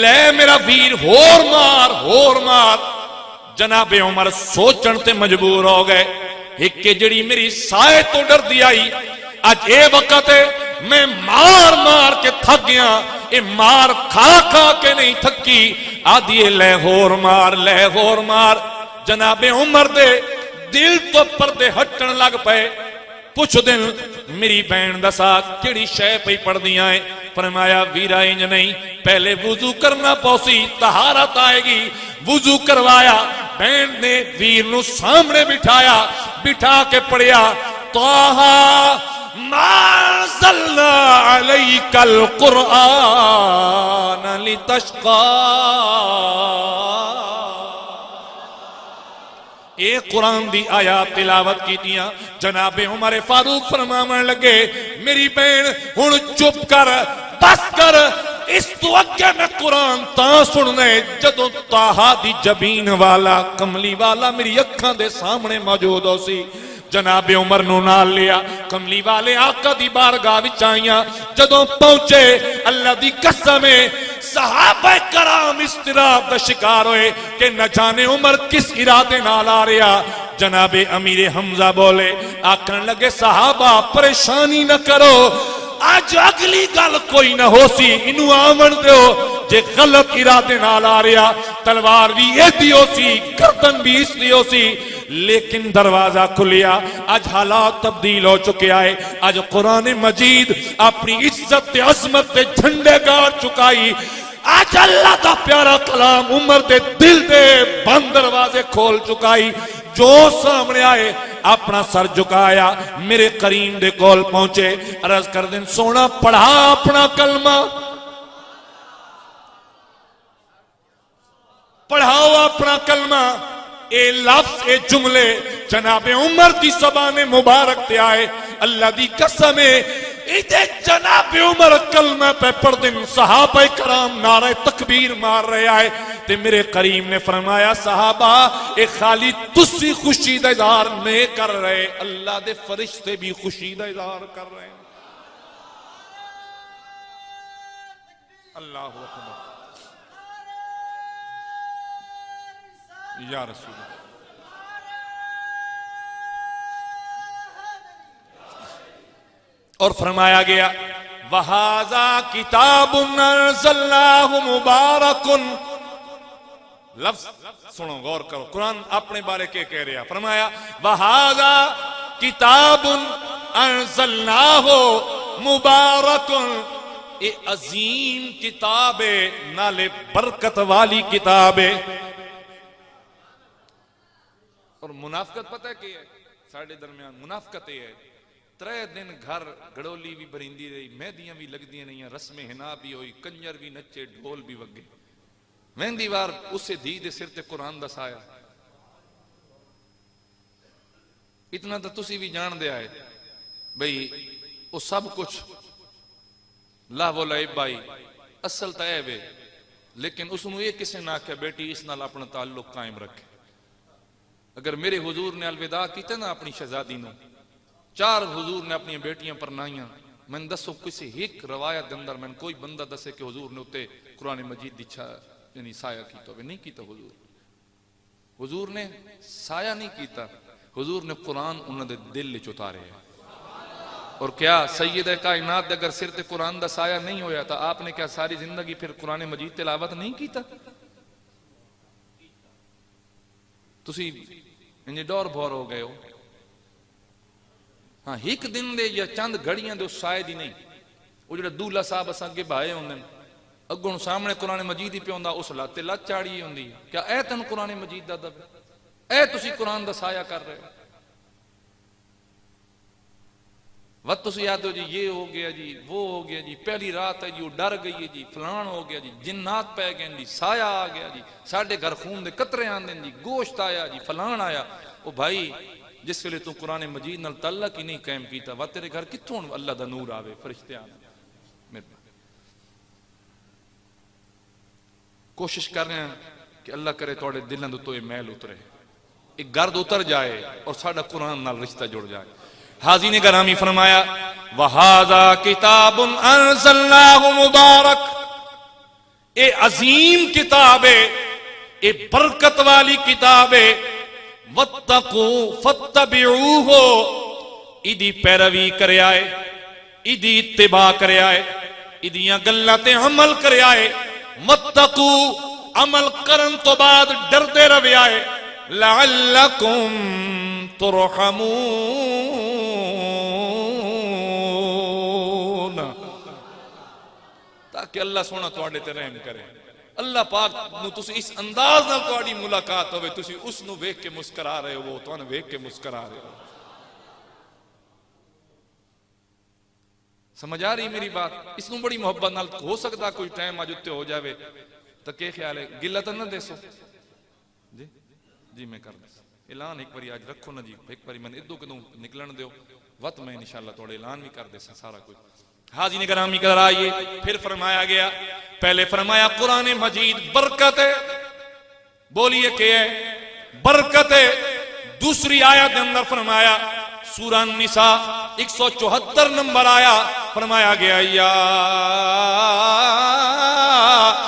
[SPEAKER 1] لے میرا ویر ہور مار، جناب عمر سوچن تے مجبور ہو گئے، ایک کے جڑی میری سائے تو ڈر دی آئی، آج اے وقت ہے میں مار مار کے تھک گیا، اے مار کھا کھا کے نہیں تھکی، آدھیے لے ہور مار، جناب عمر دے دل تو پردے ہٹن لگ پے، پوچھ دن میری بہن دسا کیڑی شے پئی پڑھ دیاں ہے؟ فرمایا ویرا انج نہیں، پہلے وضو کرنا پوسی طہارت آئے گی، وضو کروایا، بہن نے ویر نو سامنے بٹھا کے پڑھیا طٰہٰ مَا أَنزَلْنَا عَلَيْكَ الْقُرْآنَ لِتَشْقَىٰ، اے قرآن دی آیات تلاوت کی دیا، جناب عمر فاروق فرمانے لگے میری بہن ہن چپ کر، بس کر، اس تو اگے میں قرآن تاں سننے جدو طٰہٰ دی جبین والا کملی والا میری اکھاں دے سامنے موجود ہو سی۔ جناب عمر نو نال لیا، کملی والے آقا دی بارگاہ وچ آئیاں، جدوں پہنچے اللہ دی قسم ہے صحابہ کرام اضطراب دا شکار ہوئے کہ نہ جانے عمر کس ارادے نال آ رہا۔ جناب امیر حمزہ بولے آکھن لگے صحابہ پریشانی نہ کرو، آج اگلی گل کوئی نہ ہو سی، انہوں آمن دیو، جے غلط ارادے نال آ رہا تلوار بھی ایدی ہو سی، گردن بھی اس دی ہو سی، لیکن دروازہ کھلیا، آج حالات تبدیل ہو چکے آئے، آج قرآن مجید اپنی عزت عظمت دے جھنڈے گاڑ چکائی، آج اللہ دا پیارا کلام عمر دے دل دے بند دروازے کھول چکائی، جو سامنے آئے اپنا سر جھکایا، میرے کریم دے کول پہنچے، عرض کر دیں سونا پڑھا اپنا کلمہ، پڑھاؤ اپنا کلمہ، اے لفظ اے جملے جناب عمر کی زبان مبارک تے آئے، اللہ دی قسم ہے ایدے جناب عمر کلمہ پہ پڑھ دن صحابہ کرام نعرہ تکبیر مار رہے آئے، تے میرے کریم نے فرمایا صحابہ اے خالی تسی خوشی دا اظہار نہیں کر رہے، اللہ دے فرشتے بھی خوشی دا اظہار کر رہے ہیں۔ اللہ اکبر، یا رسول اللہ۔ اور فرمایا گیا وَهَذَا كِتَابٌ أَنزَلْنَاهُ مُبَارَكٌ، لفظ سنو غور کرو، قرآن اپنے بارے کے کہہ رہا، فرمایا وَهَذَا كِتَابٌ أَنزَلْنَاهُ مُبَارَكٌ، اے عظیم کتاب ہے نالے برکت والی کتاب ہے. اور منافقت پتہ ہے کہ ہے ساڑھے درمیان منافقت یہ ہے 3 دن گھر گھڑولی بھی بریندی رہی, مہدیاں بھی لگ دیا نہیں, رسم حنا بھی ہوئی, کنجر بھی نچے, ڈھول بھی وگے, مہندی وار اسے دھی دے سر تے قرآن دس آیا. اتنا تو تسی بھی جان دے آئے بھئی وہ سب کچھ لا وہ لائب بائی اصل تا ہے بے, لیکن اس نے یہ کسے نہ کہ بیٹی اس نال اپنا تعلق قائم رکھے. اگر میرے حضور نے الوداع کیتے نا اپنی شہزادی نو, 4 حضور نے اپنی بیٹیاں پرنائیاں, میں دسو کسی ایک روایت دے اندر میں کوئی بندہ دسے کہ حضور نے اتے قرآن مجید دی یعنی سایہ کیتا ہوئے, نہیں کیتا. حضور نے سایہ نہیں کیتا, حضور نے قرآن انہوں نے دل لے چتارے ہیں. اور کیا سید کائنات دے اگر سر تے قرآن دا سایہ نہیں ہویا تھا, آپ نے کیا ساری زندگی پھر قرآن مجید تلاوت نہیں کیتا؟ تسی انجھے ڈور بھور ہو گئے ہو. ہاں ایک دن دے یا چند گھڑیاں دے اس سائے دی نہیں. وہ جڑا دولا صاحب اساں کے بھائے ہوندے اگوں سامنے قرآن مجید ہی پہ ہوندا اس لاتے لات چاڑی ہوندی. کیا اے تن قرآن مجید دا دب اے تسی قرآن دا سایہ کر رہے ہو؟ وقت تسی یاد ہو جی یہ ہو گیا جی وہ ہو گیا جی, پہلی رات ہے جی وہ ڈر گئی ہے جی, فلان ہو گیا جی, جنات پہ گئے جی, سایہ آ گیا جی, ساڑھے گھر خون دے قطرے آندے جی, گوشت آیا جی, فلان آیا. او بھائی جس ویلے تو قرآن مجید نال تعلق ہی نہیں قائم کیتا, وہ تیرے گھر کتوں اللہ دا نور آوے, فرشتے آنے. کوشش کر رہے ہیں کہ اللہ کرے توڑے دلوں تو یہ میل اترے, ایک گرد اتر جائے اور ساڑھا قرآن نال رشتہ جڑ جائے. حاضرین گرامی فرمایا وَهَذَا كِتَابٌ أَنزَلْنَاهُ مُبَارَكٌ, اے عظیم کتاب ہے, اے برکت والی کتاب ہے. وَاتَّقُوا فَاتَّبِعُوهُ, ایدی پیروی کرے آئے, ایدی اتباع کرے آئے, ایدیاں گلتے عمل کرے آئے. وَاتَّقُوا عمل کرن تو بعد ڈردے روے آئے. لَعَلَّكُمْ تُرْحَمُونَ, تاکہ اللہ سونا توڑے تے رحم کرے. اللہ پاک نو تسی اس انداز نال توڑی ملاقات ہوئے, تسی اس نو ویکھ کے مسکرا رہے ہو, وہ تو ویکھ کے مسکرا رہے ہو. سمجھ آ رہی میری بات؟ اس نو بڑی محبت نال ہو سکتا کوئی ٹائم آج اتنے ہو جاوے تو کیا خیال ہے گلہ تو نہ دے سو جی جی میں کر دیں اعلان ایک باری آج رکھو نا جی, ایک باری میں ادو کدوں نکلن دیو وقت میں انشاءاللہ توڑے اعلان بھی کر دے سارا کچھ. حاضرین گرامی کر آئیے, پھر فرمایا گیا, پہلے فرمایا قرآن مجید برکت ہے, بولیے کہ ہے برکت ہے. دوسری آیت اندر فرمایا سورہ النساء 174 نمبر آیا, فرمایا گیا یا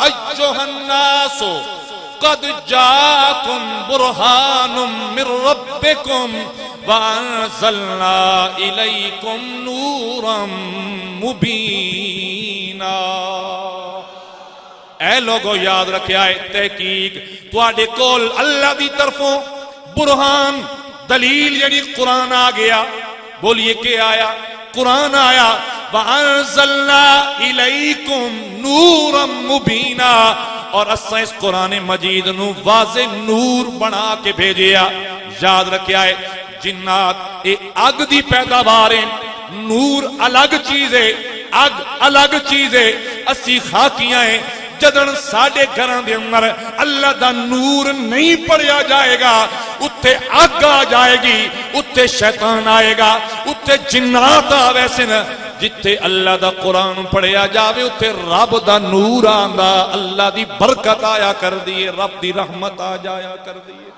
[SPEAKER 1] ایھا الناس قد جاءکم برہان من ربکم وانزلنا الیکم نورا مبینا. اے لوگو یاد رکھے آئے تحقیق تواڈے کول اللہ دی طرفوں برہان دلیل جڑی قرآن آ گیا. بولیے کہ آیا قرآن آیا. وَأَنزَلْنَا إِلَيْكُمْ نُورًا مُبِينًا, اور اساں اس قرآن مجید نو واضح نور بنا کے بھیجیا. یاد رکھے آئے جنات اے اگ دی پیداواریں, نور الگ چیز ہے, اگ الگ چیز ہے. اسی خاکیاں ہیں جدن ساڑھے گھران دے اندر اللہ دا نور نہیں پڑیا جائے گا, اتھے آگ آ جائے گی, اتھے شیطان آئے گا, اتھے جنات آوے سن. جتھے اللہ دا قرآن پڑھیا جاوے اتھے رب دا نور آندا, اللہ دی برکت آیا کر دیئے, رب دی رحمت آ جایا کر دیئے.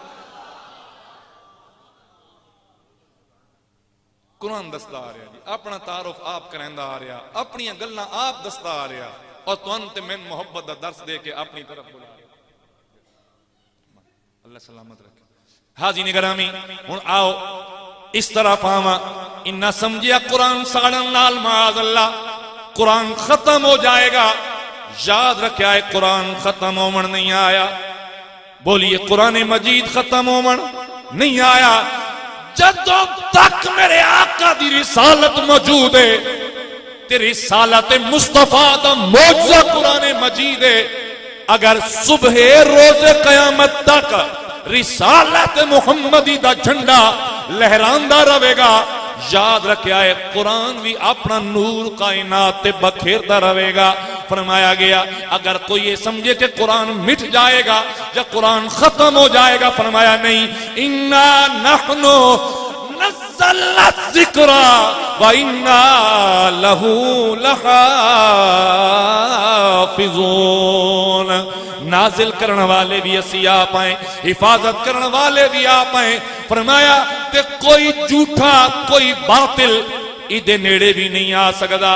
[SPEAKER 1] قرآن دستا آ رہا جی, اپنا تعارف آپ کرندہ آ رہا, اپنی گلنا آپ دستا آ رہا, اور تو انت میں محبت دا درس دے کے اپنی طرف بلا رہا. اللہ سلامت رکھے. حاضرین گرامی ہن آؤ اس طرف آواں, انہا سمجھیا قرآن ساڑھن نال معاذ اللہ قرآن ختم ہو جائے گا. یاد رکھے آئے قرآن ختم ہومن نہیں آیا. بولیے قرآن مجید ختم ہومن نہیں آیا. جدوں تک میرے آقا دی رسالت موجود ہے تے رسالت مصطفیٰ دا معجزہ قرآن مجید ہے. اگر صبح روز قیامت تک رسالت محمدی دا جھنڈا لہراندا رہے گا، یاد رکھیا ہے قرآن بھی اپنا نور کائنات تے بکھیرتا رہے گا. فرمایا گیا اگر کوئی یہ سمجھے کہ قرآن مٹ جائے گا یا قرآن ختم ہو جائے گا، فرمایا نہیں، اِنَّا نَحْنُ نَزَّلْنَا الذِّكْرَ وَإِنَّا لَهُ لَحَافِظُونَ. نازل کرنے والے بھی اسی آپ ہیں، حفاظت کرنے والے بھی آپ ہیں. فرمایا کہ کوئی جھوٹا کوئی باطل ایدے نیڑے بھی نہیں آ سکتا.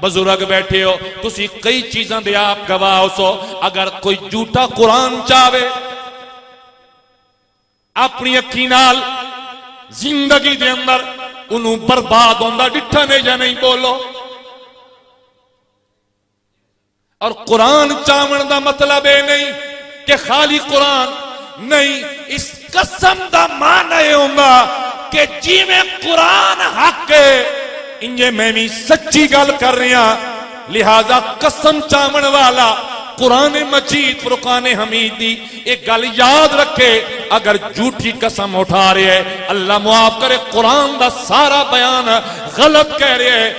[SPEAKER 1] بزرگ بیٹھے ہو تسی کئی چیزاں دے آپ گواہ ہو سو. اگر کوئی جھوٹا قرآن چاہے اپنی اکھی نال زندگی دے اندر انہوں برباد ہوندہ ڈٹھا نے جا نہیں بولو. اور قرآن چاہمن دا مطلب ہے نہیں کہ خالی قرآن نہیں، اس قسم دا معنی ہوگا کہ جی میں قرآن حق ہے انجھے میں بھی سچی گل کر رہے ہیں. لہذا قسم چاہمن والا قرآن مجید فرقان حمید دی ایک گل یاد رکھے، اگر جھوٹی قسم اٹھا رہے ہیں اللہ معاف کرے قرآن دا سارا بیان غلط کہہ رہے ہیں.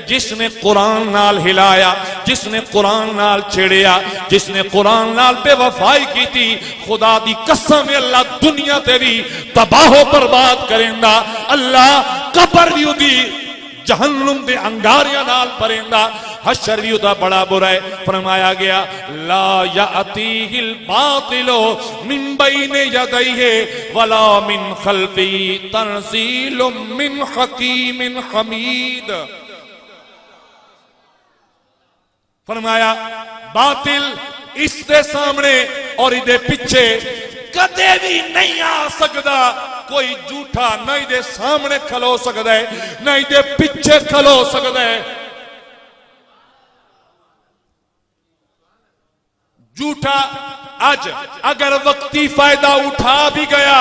[SPEAKER 1] جس نے قرآن نال ہلایا، جس نے قرآن نال چھڑیا، جس نے قرآن نال بے وفائی کی تھی، خدا دی قسم اللہ دنیا تے بھی تباہ و برباد کریندا. اللہ قبر بھی دی جہنم دے انگاریاں نال پریندا، حشر بھی دا بڑا برا ہے. فرمایا گیا لا یأتیہ الباطل من بین یدیہ ولا من خلفی تنزیل من حکیم حمید. فرمایا باطل اس دے سامنے اور دے پیچھے کدے بھی نہیں آ سکتا. کوئی جھوٹا نہ دے سامنے کھلو سکتا ہے نہ دے پیچھے کھلو سکتا ہے. جھوٹا آج اگر وقتی فائدہ اٹھا بھی گیا،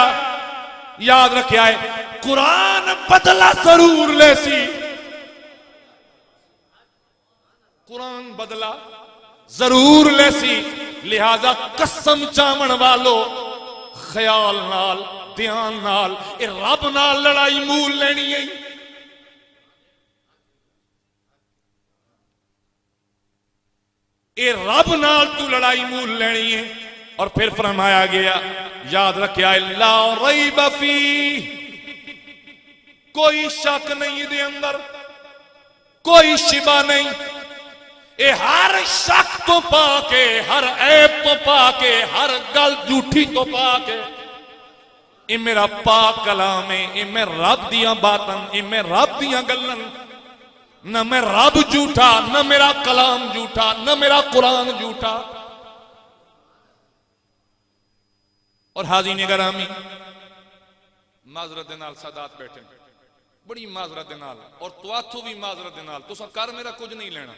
[SPEAKER 1] یاد رکھیا ہے قرآن بدلہ ضرور لے سی. قرآن بدلا ضرور لے سی. لہذا قسم چامن والو خیال نال دھیان نال اے رب نال لڑائی مول لینی ہے. اے رب نال تو لڑائی مول لینی ہے. اور پھر فرمایا گیا یاد رکھیا لا ریب فی، کوئی شک نہیں دے اندر، کوئی شبہ نہیں. اے ہر شک تو پا کے، ہر عیب تو پا کے، ہر گل جھوٹی تو پا کے اے میرا پاک کلام ہے، اے میں رب دیاں باتاں، اے میں رب دیاں گلن. نہ میں رب جھوٹا، نہ میرا کلام جھوٹا، نہ میرا قرآن جھوٹا. اور حاضرین گرامی معذرت نال سادات بیٹھے بڑی معذرت نال، اور تواتھو بھی معذرت نال. تو سرکار میرا کچھ نہیں لینا،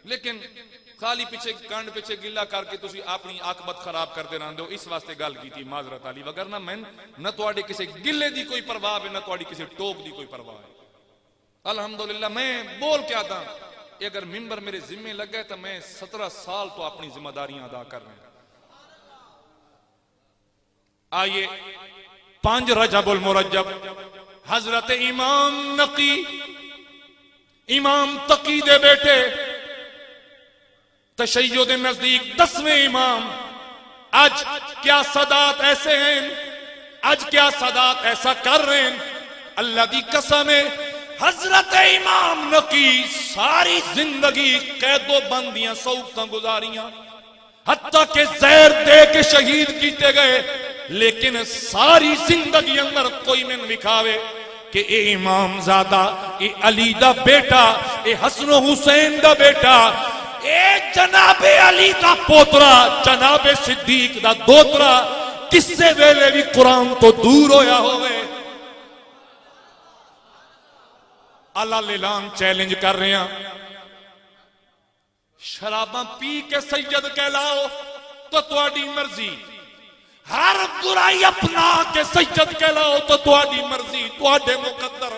[SPEAKER 1] لیکن خالی پیچھے کانڈ پیچھے گلہ کر کے تسی اپنی عاقبت خراب کرتے رہندے ہو، اس واسطے گل کی تھی معذرت علی. وگرنہ میں نہ تواڈے کسی گلے دی کوئی پرواہ ہے، نہ تواڈی کسی ٹوپ دی کوئی پرواہ ہے. الحمدللہ میں بول کے آتا ہوں اگر ممبر میرے ذمہ لگ گئے تو میں 17 سال تو اپنی ذمہ داریاں ادا کر رہے ہیں. آئیے 5 رجب المرجب حضرت امام نقی امام تقی دے بیٹے تشیع دے نزدیک 10ویں امام. آج کیا سادات ایسے ہیں، آج کیا سادات ایسا کر رہے ہیں. اللہ دی قسم ہے حضرت امام نقی ساری زندگی قید و بندیاں سوکتاں گزاریاں، حتیٰ کہ زہر دے کے شہید کیتے گئے، لیکن ساری زندگی اندر کوئی میں نکھاوے کہ اے امام زادہ، اے علی دا بیٹا، اے حسن و حسین دا بیٹا، اے جناب علی دا پوترا، جناب صدیق دا دوترا کس سے ویلے بھی قرآن تو دور ہویا ہوئے. اللہ لیلان چیلنج کر رہے ہیں شراباں پی کے سید کہلاؤ تو تواڈی مرضی، ہر برائی اپنا کے سید کہلاؤ تو تواڈی مرضی، تواڈے مقدر.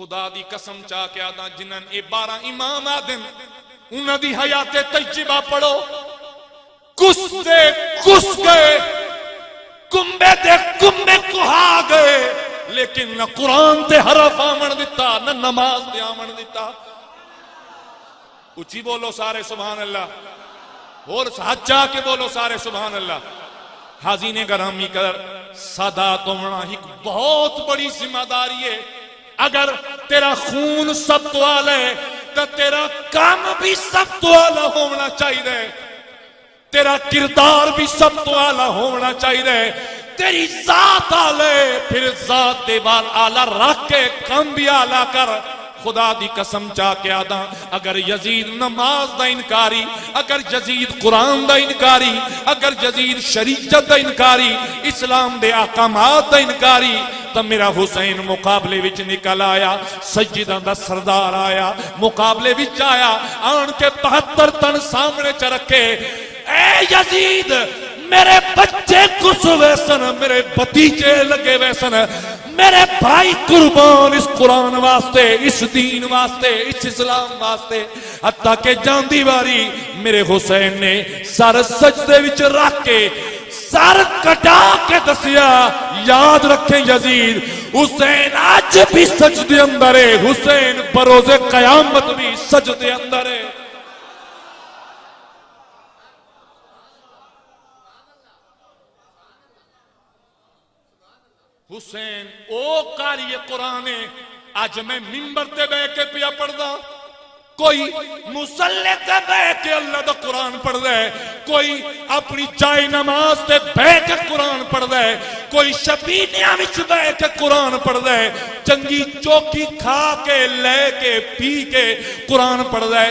[SPEAKER 1] خدا دی قسم چاہ کے آدھا جنہاں اے 12 امام آدم انہاں دی حیات طیبہ پڑھو، کس دے کس گئے، کمبے دے کمبے کہا گئے، لیکن نہ قرآن تے حرف آمن دیتا، نہ نماز تے آمن دیتا. اچھی بولو سارے سبحان اللہ، اور سہجا کے بولو سارے سبحان اللہ. حاضرین گرامی کر سادات ہونا ایک بہت بڑی ذمہ داری ہے. اگر تیرا خون سب تو آلہ ہے تو تیرا کام بھی سب تو آلہ ہونا چاہیے، تیرا کردار بھی سب تو آلہ ہونا چاہیے. تیری ذات آلہ پھر ذات دیوال آلہ رکھ کے کام بھی آلہ کر. خدا دی قسم چاہ کے آدھا اگر یزید نماز دا انکاری، اگر یزید قرآن دا انکاری، اگر یزید شریعت دا انکاری، اسلام دے احکامات دا انکاری، تو میرا حسین مقابلے وچ نکل آیا، سجدہ دا سردار آیا، مقابلے وچ آیا، آن کے 72 تن سامنے چ رکھے. اے یزید میرے بچے کس ویسن، میرے بھتیجے لگے ویسن، میرے بھائی قربان اس قرآن واسطے، اس دین واسطے، اس اسلام واسطے. حتیٰ کہ جاندی واری میرے حسین نے سر سجدے وچ رکھ کے سر کٹا کے دسیا، یاد رکھیں یزید حسین آج بھی سجدے اندر ہے، حسین بروز قیامت بھی سجدے اندر ہے. حسین او قاری قرآن ہے. آج میں منبر تے بے کے پیا پڑھ دا، کوئی مسلح تے بے کے اللہ دا قرآن پڑھ دے، کوئی اپنی جائے نماز تے بے کے قرآن پڑھ دے، کوئی شبینیاں وچ بے کے قرآن پڑھ دے، چنگی چوکی کھا کے لے کے پی کے قرآن پڑھ دے.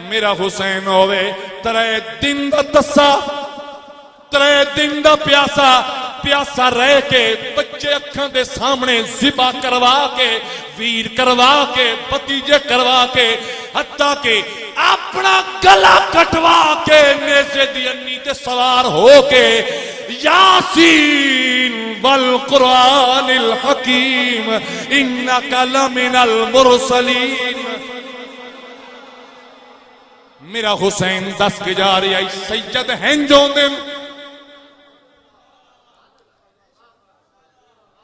[SPEAKER 1] میرا حسین ہوئے 3 دن دا تسا، 3 دن دا پیاسا، پیاسا رہ کے بچے اکھاں دے سامنے ذبح کروا کے، ویر کروا کے، بتیجے کروا کے، حتیٰ کہ اپنا گلا کٹوا کے نیزے دی انی تے سوار ہو کے یاسین والقرآن الحکیم انکا لمن المرسلین. میرا حسین دس کے جا رہی آئی سید ہنجوں دن.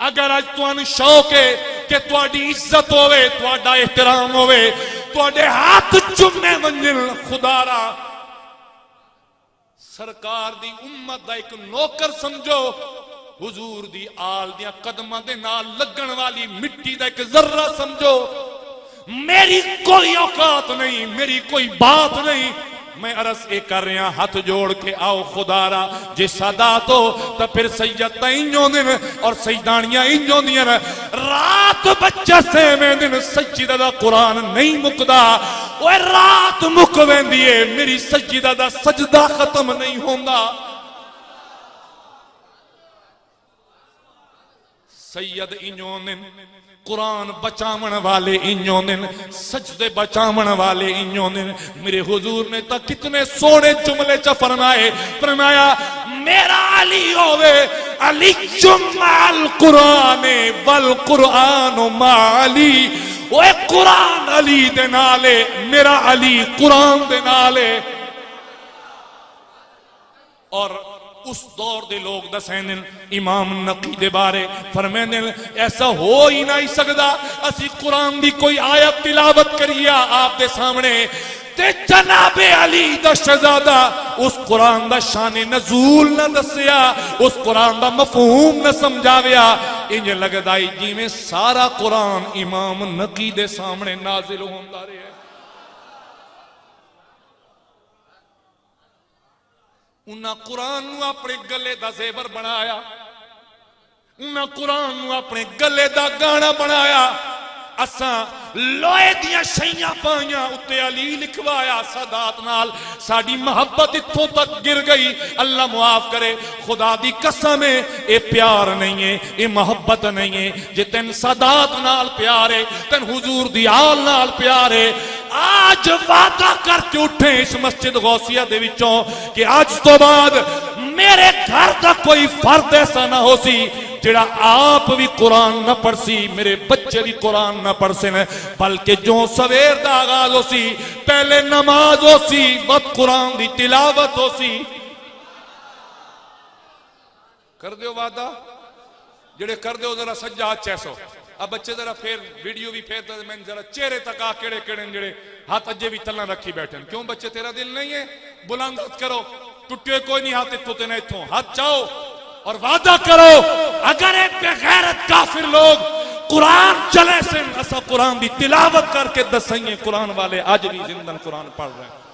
[SPEAKER 1] اگر آج توان شوق ہے کہ توڑی عزت ہوئے، توڑا احترام ہوئے، توڑے ہاتھ چمے منجل خدا را سرکار دی امت دا ایک نوکر سمجھو، حضور دی آل دیا قدمہ دے نال لگن والی مٹی دا ایک ذرہ سمجھو. میری کوئی اوقات نہیں، میری کوئی بات نہیں. میں عرض ایک کر رہا ہاتھ جوڑ کے آؤ خدا را جے سادات ہو تو پھر سیدہ انجوں دن اور سیدانیاں انجوں دن. رات بچہ سے میں دن سجدہ دا قرآن نہیں مکدا، وہ رات مکوین دیئے میری سجدہ دا سجدہ ختم نہیں ہوندا. سید انجوں دن قرآن بچامن والے انجوں دن، سجدے بچامن والے انجوں دن. میرے حضور نے تا کتنے سوڑے جملے چا فرمائے، فرمایا میرا علی ہوئے علی جمع القرآن والقرآن مع علی. وہ قرآن علی دے نالے، میرا علی قرآن دے نالے. اور اس دور دے لوگ دسین امام نقی دے بارے فرمین ایسا ہو ہی نہیں سکتا اسی قرآن دی کوئی آیت تلاوت کریا آپ دے سامنے تے جناب علی دا شہزادہ اس قرآن دا شان نزول نہ دسیا، اس قرآن دا مفہوم نہ سمجھاویا. انج لگدائی جی میں سارا قرآن امام نقی دے سامنے نازل ہوندا رہے. انہاں قرآن نو اپنے گلے دا زیور بنایا، انہاں قرآن نو اپنے گلے دا گانا بنایا. اساں لوہے دیاں شیاں پائیاں اتے علی لکھوایا سادات نال. ساڑی محبت اتھوں تک گر گئی. اللہ معاف کرے، خدا دی قسم ہے اے پیار نہیں ہے، اے محبت نہیں ہے. جے تن سادات نال پیارے، تن حضور دی آل نال پیارے. آج وعدہ کر کے اٹھیں اس مسجد غوثیہ دے وچوں کہ آج تو بعد میرے گھر دا کوئی فرد ایسا نہ ہو سی
[SPEAKER 2] جڑا آپ بھی قرآن نہ پڑھ سی میرے بچے بھی قرآن نہ پڑھ سن بلکہ جو سویر دا آغاز ہو سی پہلے نماز ہو سی بد قرآن دی تلاوت ہو سی کر دیو وعدہ جڑے کر دیو ذرا سجا چیسو اب بچے ذرا پھر ویڈیو بھی پھیرتا ہے میں ذرا چہرے تک آ کیڑے کیڑے جڑے ہاتھ اجے بھی تلنا رکھی بیٹھے کیوں بچے تیرا دل نہیں ہے بلند ہاتھ کرو ٹوٹے کوئی نہیں ہاتھ اتھو نہیں اتھو ہاتھ چاہو اور وعدہ کرو اگر ایک بے غیرت کافر لوگ قرآن چلے سن اسا قرآن بھی تلاوت کر کے دسائیں قرآن والے آج بھی زندن قرآن پڑھ رہے ہیں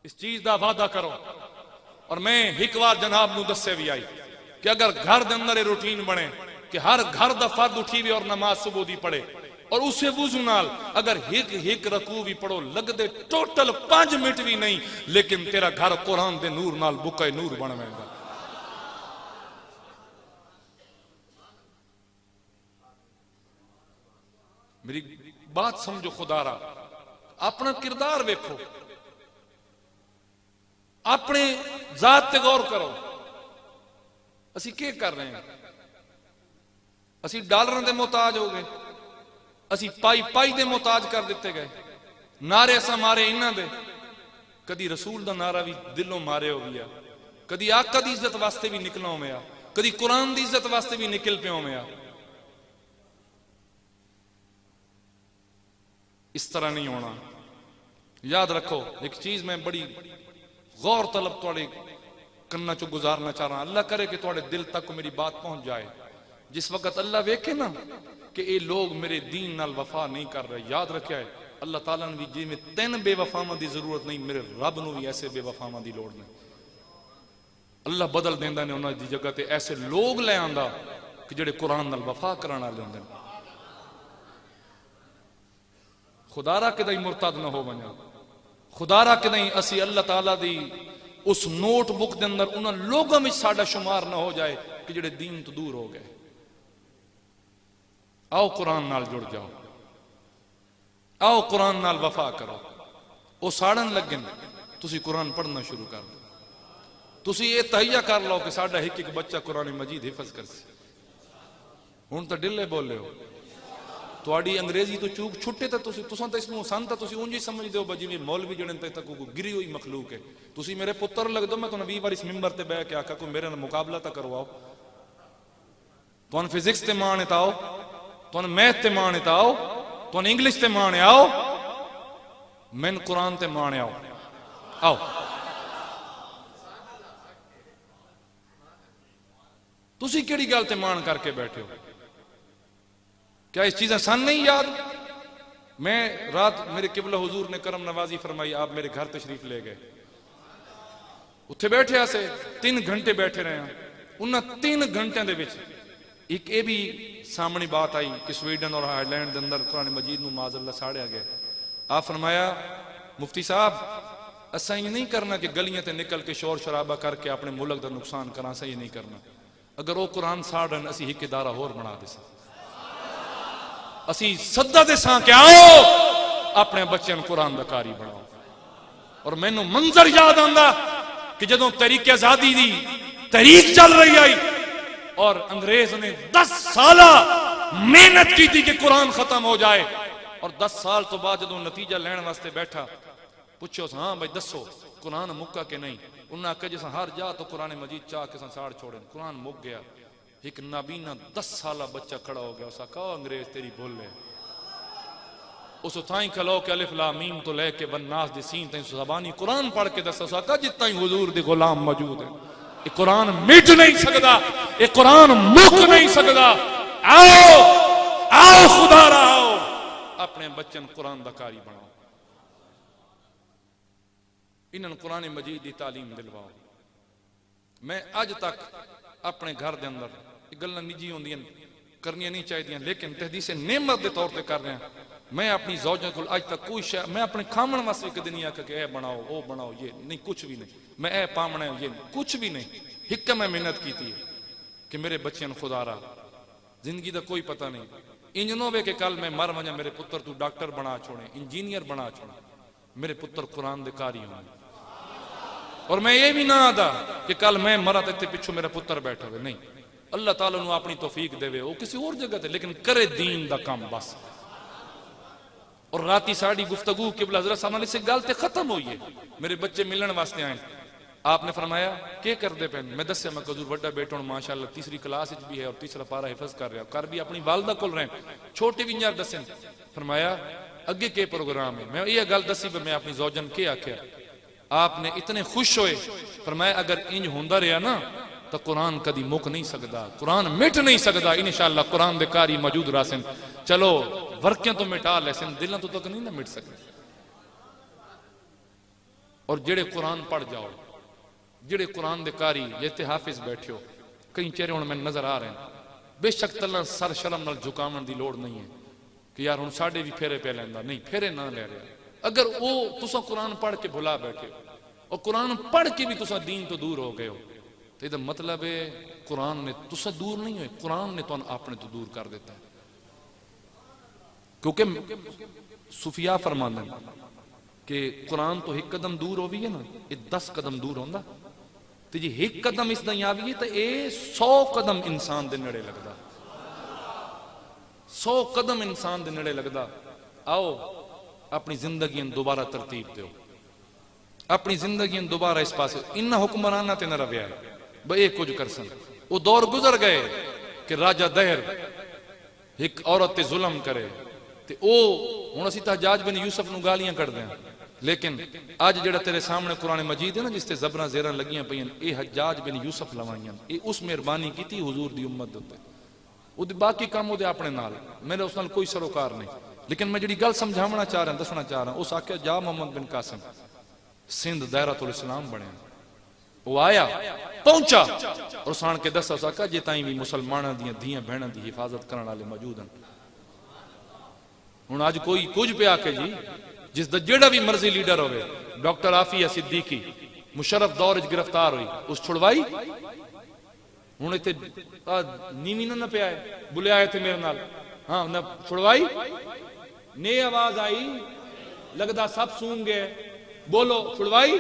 [SPEAKER 2] اس چیز دا وعدہ کرو اور میں ایک بار جناب نو دسے بھی آئی کہ اگر گھر دے اندر روٹین بنے کہ ہر گھر دا فرد اٹھی بھی اور نماز صبح دی پڑھے اور اسے وضو نال اگر ایک رکوع بھی پڑھو لگ دے ٹوٹل 5 منٹ بھی نہیں لیکن تیرا گھر قرآن دے نور نال بکے نور بن میں گا میری بات سمجھو خدا را اپنا کردار ویکھو اپنے ذات تے غور کرو اسی کیا کر رہے ہیں اسی ڈالروں دے محتاج ہو گئے اسی پائی دے محتاج کر دیتے گئے نعرے اسا مارے انہاں دے کدی رسول دا نعرہ بھی دلوں مارے ہو گیا کدی آقا دی عزت واسطے بھی نکلا ہو میں کدی قرآن دی عزت واسطے بھی نکل پہ ہو میں اس طرح نہیں ہونا یاد رکھو ایک چیز میں بڑی غور طلب توڑے کرنا چو گزارنا چاہ رہا اللہ کرے کہ توڑے دل تک میری بات پہنچ جائے جس وقت اللہ ویکھے نا کہ اے لوگ میرے دین نال وفا نہیں کر رہے یاد رکھے ہے اللہ تعالیٰ نے بھی جی میں 3 بے وفامہ دی ضرورت نہیں میرے رب نو بھی ایسے بے وفامہ دی لوڑ نہیں اللہ بدل دیندہ نے انہوں دی جگہ تے ایسے لوگ لے آندہ کہ جڑے قرآن نال وفا کرانا لے آندہ خدا را کہ دائی مرتد نہ ہو بنیا خدا را کہ نہیں اسی اللہ تعالیٰ دی اس نوٹ بک دے اندر انہاں لوگوں میں ساڑھا شمار نہ ہو جائے کہ جڑے دین تو دور ہو گئے آؤ قرآن نال جڑ جاؤ آؤ قرآن نال وفا کرو او ساڑھن لگن تسی قرآن پڑھنا شروع کر دو تسی یہ تہیہ کر لو کہ ساڑھا ایک بچہ قرآن مجید حفظ کر سی ہون تا ڈلے بولے ہو تواڈی انگریزی تو چوک چھٹے تا تساں تا اس میں سن تا تسی اونجی سمجھ دے ہو بجی میں مولوی جڑن تے تک کو گری ہوئی مخلوق ہے تسی میرے پتر لگ دو میں تو 20 بار اس ممبر تے بیٹھ کے آکا کو میرے نال مقابلہ تا کرواؤ تو فزکس تے مانے تا آؤ تو میتھ تے مانے تا آؤ تو انگلش تے مانے آؤ میں قرآن تے مانے آؤ آؤ تسی کیڑی گل تے مان کر کے بیٹھے ہو کیا اس چیزیں سن نہیں یاد میں رات میرے قبلہ حضور نے کرم نوازی فرمائی آپ میرے گھر تشریف لے گئے اتھے بیٹھے آسے 3 گھنٹے بیٹھے رہے ہیں انہاں 3 گھنٹے دے بچ ایک اے بھی سامنی بات آئی کہ سویڈن اور آئر لینڈ دے اندر قرآن مجید نو معاذ اللہ ساڑے آگئے آپ فرمایا مفتی صاحب اسا یہ نہیں کرنا کہ گلیاں تے نکل کے شور شرابہ کر کے اپنے ملک دا نقصان کرنا اسا یہ نہیں کرنا اگر وہ قرآن ساڑھن اسی ہی ادارہ ہور بنا دے سا اسی صدہ دے ساں کہ آؤ اپنے بچے قرآن دا کاری بناؤ اور میں نو منظر یاد آندا کہ جدوں تحریک آزادی دی تحریک چل رہی آئی اور انگریز نے 10 سالہ محنت کی تھی کہ قرآن ختم ہو جائے اور 10 سال تو بعد جدوں نتیجہ لین واسطے بیٹھا پوچھو ہاں بھائی دسو قرآن مکہ کے نہیں انہوں نے کہا جیسا ہر جا تو قرآن مجید چاہ کے ساڑ چھوڑیں قرآن مک گیا ایک نابینہ 10 سالہ بچہ کھڑا ہو گیا اسا کہا انگریز تیری بھول لے اس اتھائیں کھلو کہ الف لام میم تو لے کے والناس دی سین تین زبانی قرآن پڑھ کے دسا اسا کہا جتا ہی حضور دی غلام موجود ہے یہ قرآن مٹ نہیں سکتا یہ قرآن مک نہیں سکتا آؤ آؤ خدا رہا اپنے بچن قرآن دا کاری بناؤ انہاں قرآن مجید دی تعلیم دلواؤ میں آج تک اپنے گھر دے اندر گلہ نجی ہوندیاں کرنیاں نہیں چاہی دیاں لیکن تحدیث نعمت دے طور تے کر رہے ہیں میں اپنی زوجہ کو آج تک کوئی شے میں اپنے کھامن واسطے کدی نہیں آکا کہ اے بناؤ او بناؤ یہ نہیں کچھ بھی نہیں میں اے پامنا یہ کچھ بھی نہیں حکم میں محنت کی تھی کہ میرے بچے نے خدا رہا زندگی دا کوئی پتہ نہیں انجنوں بے کہ کل میں مر وجہ میرے پتر تو ڈاکٹر بنا چھوڑیں انجینئر بنا چھوڑیں میرے پتر قرآن دے کاری ہوں اور میں یہ بھی نہ آتا کہ کل میں مرا تو اتنے پچھو میرا پتر بیٹھا ہوئے، نہیں، اللہ تعالیٰ نے اپنی توفیق دے وہ کسی اور جگہ تے، لیکن کرے دین دا کام بس۔ اور راتی ساڑی گفتگو قبلہ حضرت صاحب نے سے گل تے ختم ہوئی ہے، میرے بچے ملن واسطے آئے، آپ نے فرمایا کیا کر دے پہن؟ میں دسیا میں حضور بڑا بیٹا ہوں ماشاءاللہ تیسری کلاس بھی ہے اور تیسرا پارا حفظ کر رہا کر بھی اپنی والدہ کول رہے چھوٹے بھی انجار دسیں۔ فرمایا اگے کے پروگرام ہے؟ میں یہ گل دسی میں اپنی زوجن کے آکھیا، آپ نے اتنے خوش ہوئے، فرمایا اگر انج ہوندا رہا نا تو قرآن کدی مک نہیں سکدا، قرآن مٹ نہیں سکدا، انشاءاللہ قرآن دے کاری موجود راسن، چلو ورکیاں تو مٹا لیسن دلوں تو تک نہیں نہ مٹ سکتے۔ اور جڑے قرآن پڑھ جاؤ، جڑے قرآن دے کاری جیتے حافظ بیٹھے ہو، کئی چہرے ہوں میں نظر آ رہے ہیں، بے شک تلہ سر شرم نال جھکاون دی لوڑ نہیں ہے کہ یار ہن ساڈے بھی پھیرے پہ لیندا، نہیں پھیرے نہ لے رہا۔ اگر وہ تسا قرآن پڑھ کے بھلا بیٹھے ہو اور قرآن پڑھ کے بھی تسا دین تو دور ہو گئے ہو، تو یہ مطلب ہے قرآن نے تسا دور نہیں ہوئے، قرآن نے تو اپنے تو دور کر دیتا ہے۔ کیونکہ صوفیاء فرماندے ہیں کہ قرآن تو ایک قدم دور ہوئی ہے نا، یہ 10 قدم دور ہوندا، تو جی ایک قدم اس دیں آوی ہے تو یہ 100 قدم انسان دے نڑے لگدا، 100 قدم انسان دے نڑے لگدا۔ آؤ اپنی زندگی دوبارہ ترتیب دیو، اپنی زندگی دوبارہ اس پاس انہا حکمرانہ تے نہ رویا ہے بھئی ایک کچھ کر سن۔ وہ دور گزر گئے کہ راجہ دہر ایک عورت تے ظلم کرے تے او ہن اسی حجاج بن یوسف نو گالیاں کر دیں، لیکن آج جڑا تیرے سامنے قرآن مجید ہے نا جس تے زبراں زیراں لگیاں پئیاں، اے حجاج بن یوسف لوائیاں، اے اس مہربانی کیتی حضور دی امت دے، او دے باقی کام او دے اپنے نال، میرے اس نال کوئی سروکار نہیں۔ لیکن میں جڑی گل سمجھاونا چاہ رہا ہوں، دسنا چاہ رہا ہوں، اس آکھیا جا محمد بن قاسم سندھ دائرۃ الاسلام بنے، وہ آیا پہنچا اور اس آن کے دسا اس آکھا جے تائیں بھی مسلماناں دیاں دھیاں بہناں دی حفاظت کرن والے موجود ہیں۔ ہن اج کوئی کچھ پہ آکے جی جس دا جڑا بھی مرضی لیڈر ہوئے، ڈاکٹر عافیہ صدیقی مشرف دور وچ گرفتار ہوئی، اس چھڑوائی ہن ایتھے نیوی نہ پہ آئے بلیا آئے تھے میرے نال، ہاں نہ چھڑوائی، نے آواز آئی لگدا سب سون گئے، بولو چھڑوائی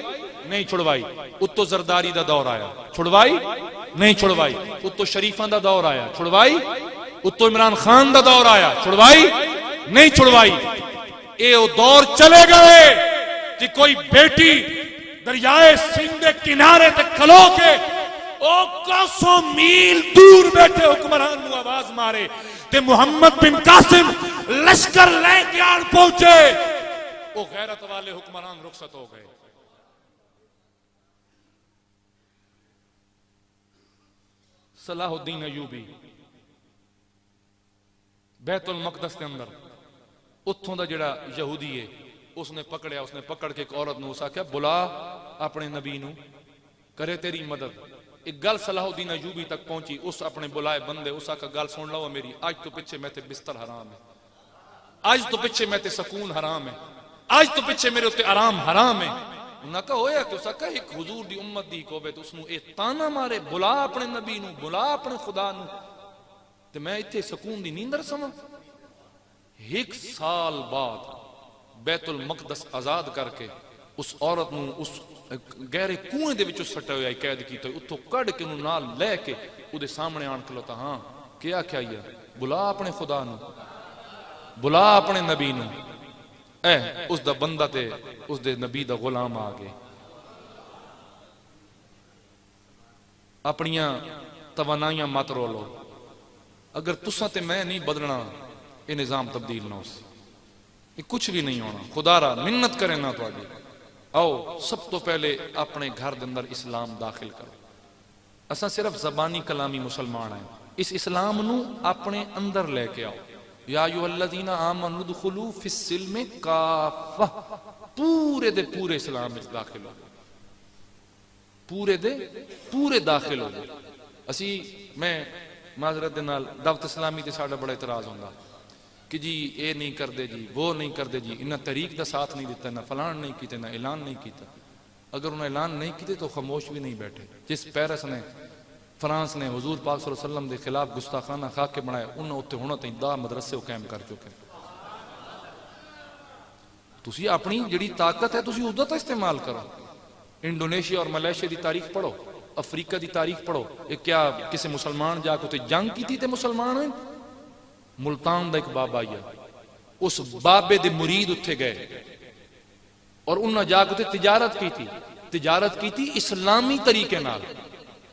[SPEAKER 2] نہیں چھڑوائی۔ اتو زرداری دا دور آیا، چھڑوائی نہیں چھڑوائی۔ اتو شریفاں دا دور آیا، چھڑوائی۔ اتو عمران خان دا دور آیا، چھڑوائی نہیں چھڑوائی۔ اے او دور چلے گئے کہ کوئی بیٹی دریائے سندھ دے کنارے تے کھلو کے او کوسوں میل دور بیٹھے حکمران نو آواز مارے تے محمد بن قاسم لشکر لے کے آن پہنچے، وہ غیرت والے حکمران رخصت ہو گئے۔ صلاح الدین ایوبی بیت المقدس کے اندر اتھوں دا جڑا یہودی ہے اس نے پکڑیا، اس نے پکڑ کے ایک عورت نو اسا کیا بلا اپنے نبی نو کرے تیری مدد۔ ایک گل صلاح الدین ایوبی تک پہنچی، اس اپنے بلائے بندے اسا کا گل سن لو میری، آج تو پیچھے میں تے بستر حرام ہے، آج تو پیچھے میں تے سکون حرام ہے، آج تو پیچھے میرے ہوتے آرام حرام ہے۔ انہاں کہا ہویا کہ اسا کہا ایک حضور دی امت دی کو بے تو اس نو اے تانا مارے بلا اپنے نبی نو، بلا اپنے خدا نو، تے میں اتھے سکون دی نیندر سماں۔ 1 سال بعد بیت المقدس آزاد کر کے اس عورت نو اس گہرے کنویں دے وچوں سٹا ہویا قید کیتا، اتھوں کڈ کے نو نال لے کے او دے سامنے آن کھلوتا، ہاں کیا کیا بلا اپنے خدا نو، بلا اپنے نبی نو۔ اے اس دا بندہ تے اس دے نبی دا غلام آ گئے۔ اپنیاں توانائیاں مت رولو، اگر تساں تے میں نہیں بدلنا یہ نظام تبدیل نہ ہو سی، یہ کچھ بھی نہیں ہونا۔ خدا را منت کرے نہ تو آگے آؤ سب تو پہلے اپنے گھر دے اندر اسلام داخل کرو۔ اساں صرف زبانی کلامی مسلمان ہیں، اس اسلام نو اپنے اندر لے کے آؤ۔ یا ایھا الذین آمنوا ادخلوا فی السلم کافہ، پورے دے پورے اسلام میں داخل ہو، پورے دے پورے داخل ہو۔ اسی میں معذرت دے نال دعوت اسلامی تے ساڈا بڑا اعتراض ہوندا کہ جی اے نہیں کر دے جی وہ نہیں کر دے جی، انہاں طریق دا ساتھ نہیں دیتا، نہ فلان نہیں کیتے، نہ اعلان نہیں کیتا۔ اگر انہوں نے اعلان نہیں کیتے تو خاموش بھی نہیں بیٹھے۔ جس پیرس نے فرانس نے حضور پاک صلی اللہ علیہ وسلم دے خلاف گستاخانہ خاکے بنائے، انہوں اتنے ہونا تھی 10 مدرسے قائم کر چکے۔ تسی اپنی جڑی طاقت ہے تسی اس دا استعمال کرو۔ انڈونیشیا اور ملیشیا دی تاریخ پڑھو، افریقہ دی تاریخ پڑھو، یہ کیا کسی مسلمان جا کے جنگ کی تھی تے مسلمان ہیں؟ ملتان دا ایک بابا آیا، اس بابے دے مرید اتھے گئے اور انہاں جا کے تجارت کی تھی اسلامی طریقے نال.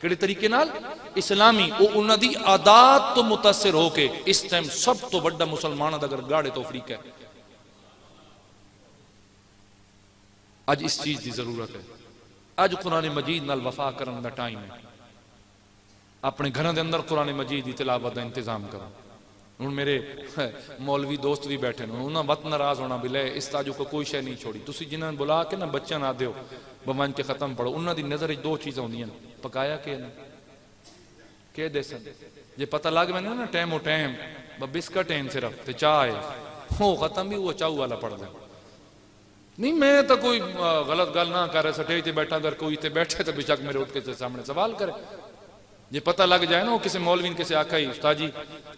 [SPEAKER 2] کیڑے طریقے نال؟ اسلامی. وہ انہاں دی عادات تو متاثر ہو کے اس ٹائم سب تو بڑا مسلمان دا اگر گاڑے تو افریقہ ہے. اج اس چیز دی ضرورت ہے. اج قرآن مجید نال وفا کرن دا ٹائم ہے. اپنے گھراں دے اندر قرآن مجید دی تلاوت دا انتظام کرو. ہن میرے مولوی دوست بھی بیٹھے نے، انہاں وقت ناراض ہونا بھی لے اس تاجو کو کوئی شے نہیں چھوڑی. تسی جنہاں بلا کے نا بچیاں نہ دیو بمن کے ختم پڑھو. انہاں دی نظر دو چیزاں ہوندیاں، پکایا کہ نہیں کہ دے سن. جے پتہ لگ میں نا ٹائم و ٹائم بسکٹ ہیں صرف تے چاہ ہے وہ ختم بھی وہ چاہو والا پڑھ دیں. نہیں میں تو کوئی غلط گل نہ کر رہا، سٹیج تے بیٹھا اگر کوئی تے بیٹھے تو بچک میرے اٹھ کے سامنے سوال کرے. جے پتہ لگ جائے نا وہ کسی مولوی نے کسی آکھا ہی استاد جی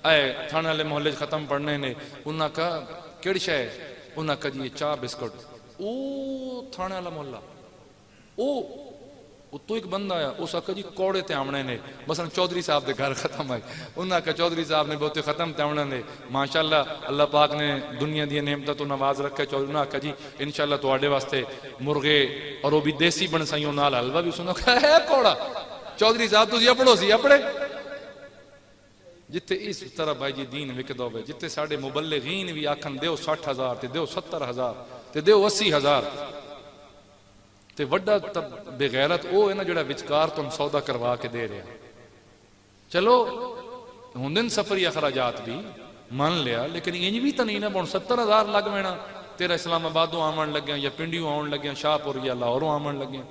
[SPEAKER 2] اے تھانے والے محلے ختم پڑھنے نے، انہاں کہا کیڑی شے ہے؟ انہاں کہا جی یہ چاہ بسکٹ. او تھانے والا محلہ او تو ایک بندہ آیا اس آکھا جی کوڑے تے آمنے نے، مثلا چودھری صاحب دے گھر ختم آئے. انہاں کہا چودھری صاحب نے بہتے ختم تے آمنے نے، ماشاءاللہ اللہ پاک نے دنیا دی نعمتاں تو نواز رکھا. چودھری نے کہا جی انشاءاللہ تواڈے واسطے مرغے اور وہ بھی دیسی بن سائیوں نال حلوہ بھی. سنو کہا ہے کوڑا چودھری صاحب تسی اپڑو سی اپڑے. جتے اس طرح بھائی جی دین وکدا ہوئے، جتے ساڈے مبلغین بھی آکھن دیو 60,000 تے دیو 70,000 تے دیو 80,000 تے وڈا بے غیرت او ہے نا جڑا وچکار تم سودا کروا کے دے رہا. چلو ہوندن سفری اخراجات بھی مان لیا، لیکن انج بھی تو نہیں نا بون 70,000 لگ وینا تیرا اسلام آبادوں آمن لگیاں یا پنڈیوں آن لگیاں شاہپور یا لاہوروں آمن لگیاں.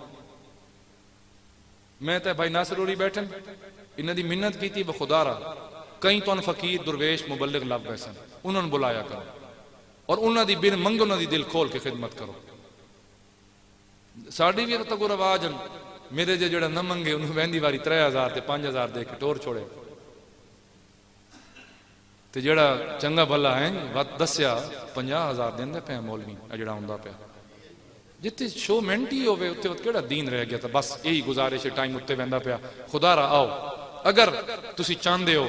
[SPEAKER 2] میں تے بھائی ناصر ہوری بیٹھن انہاں دی منت کیتی بخدا را کئی تو فقیر درویش مبلغ لگ گئے سن، انہوں نے بلایا کرو اور انہاں دی بن منگو انہاں دی دل کھول کے خدمت کرو. ساڑی بھی تو رواج میرے جے جڑا نہ منگے انہوں ویندی واری 3,000 تے 5,000 دے کے ٹور چھوڑے تے جڑا چنگا بھلا ہے وقت دسیا 50,000 دیندے پہ مولوی جڑا ہوندا پیا. جتے شو منٹی ہوئے اتنے کیڑا دین رہ گیا تھا. بس یہی گزارش ٹائم اتنے ویندا پیا. خدا را آؤ اگر تسی چاہندے ہو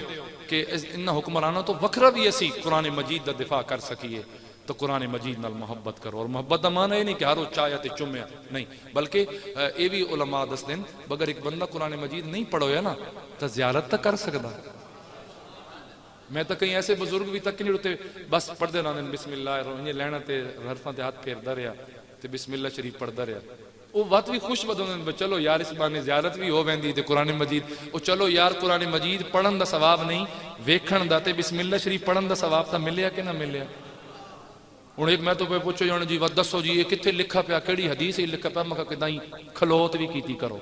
[SPEAKER 2] کہ انہاں حکمرانوں تو وکھرا بھی اسی قرآن مجید دا دفاع کر سکیے تو قرآن مجید نال محبت کرو. اور محبت دا معنی یہ نہیں کہ ہر روز چاہیا تے چومیا نہیں، بلکہ یہ بھی علماء دس دین اگر ایک بندہ قرآن مجید نہیں پڑھویا نا تو زیارت تو کر سکدا. میں تو کہیں ایسے بزرگ بھی تک نہیں ہوتے بس پڑھتے رہتے بسم اللہ الرحمن لینا تے حرفاں تے ہاتھ پھیردا رہیا تے بسم اللہ شریف پڑھدا رہیا. وہ وقت بھی خوش بدن چلو یار اس بہانے زیارت بھی ہو ویندی تے قرآن مجید او چلو یار قرآن مجید پڑھن دا ثواب نہیں ویکھن دا تے بسم اللہ شریف پڑھن دا ثواب تا ملیا کہ نہ ملیا. ہن ایک میں تو پہ پوچھو جان جی دسو جی یہ کتنے لکھا پیا کیڑی حدیث ہی لکھا پیا. میں کہا کدائیں کھلوت بھی کیتی کرو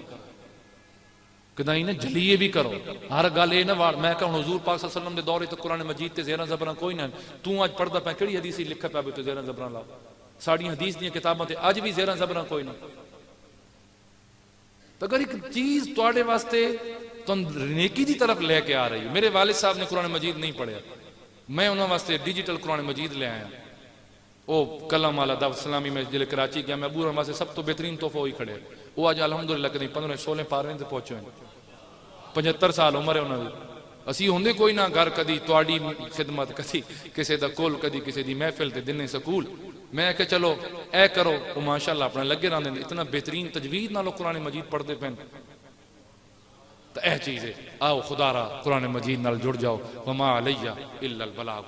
[SPEAKER 2] کدائیں نہ جلیے بھی کرو ہر گل یہ نہ واڑ. میں کہا حضور پاک صلی اللہ علیہ وسلم دے دور تے قرآن مجید تے زیراں زبراں کوئی نہ تو اج پڑھدا پیا کیڑی حدیث ہی لکھا پیا تے زیراں زبراں لاؤ. ساڑی حدیث دیاں کتاباں تے اج بھی زیراں زبراں کوئی نہ. تو اگر ایک چیز تواڈے واسطے تو نیکی دی طرف لے کے آ رہی ہے. میرے والد صاحب نے قرآن مجید نہیں پڑھیا، میں انہوں واسطے ڈیجیٹل قرآن مجید لے آیا. وہ کلام والا دعوت اسلامی میں جلے کراچی گیا میں ابو رحمہ سے سب تو بہترین تحفہ وہی کھڑے. وہ آج الحمدللہ کدی 15-16 پارویں تے پہنچے ہیں. 75 سال عمر ہے انہوں نے. اسی ہوندے کوئی نہ گھر کدی تواڈی خدمت کدی کسی دا کول کدی کسی دی محفل تے دن سکول. میں کہ چلو اے کرو وہ ماشاءاللہ اپنا لگے رہندے اتنا بہترین تجوید نالو قرآن مجید پڑھتے پین. تو اے چیز ہے آؤ خدا را قرآن مجید نال جڑ جاؤ. وما علیہ الا البلاغ.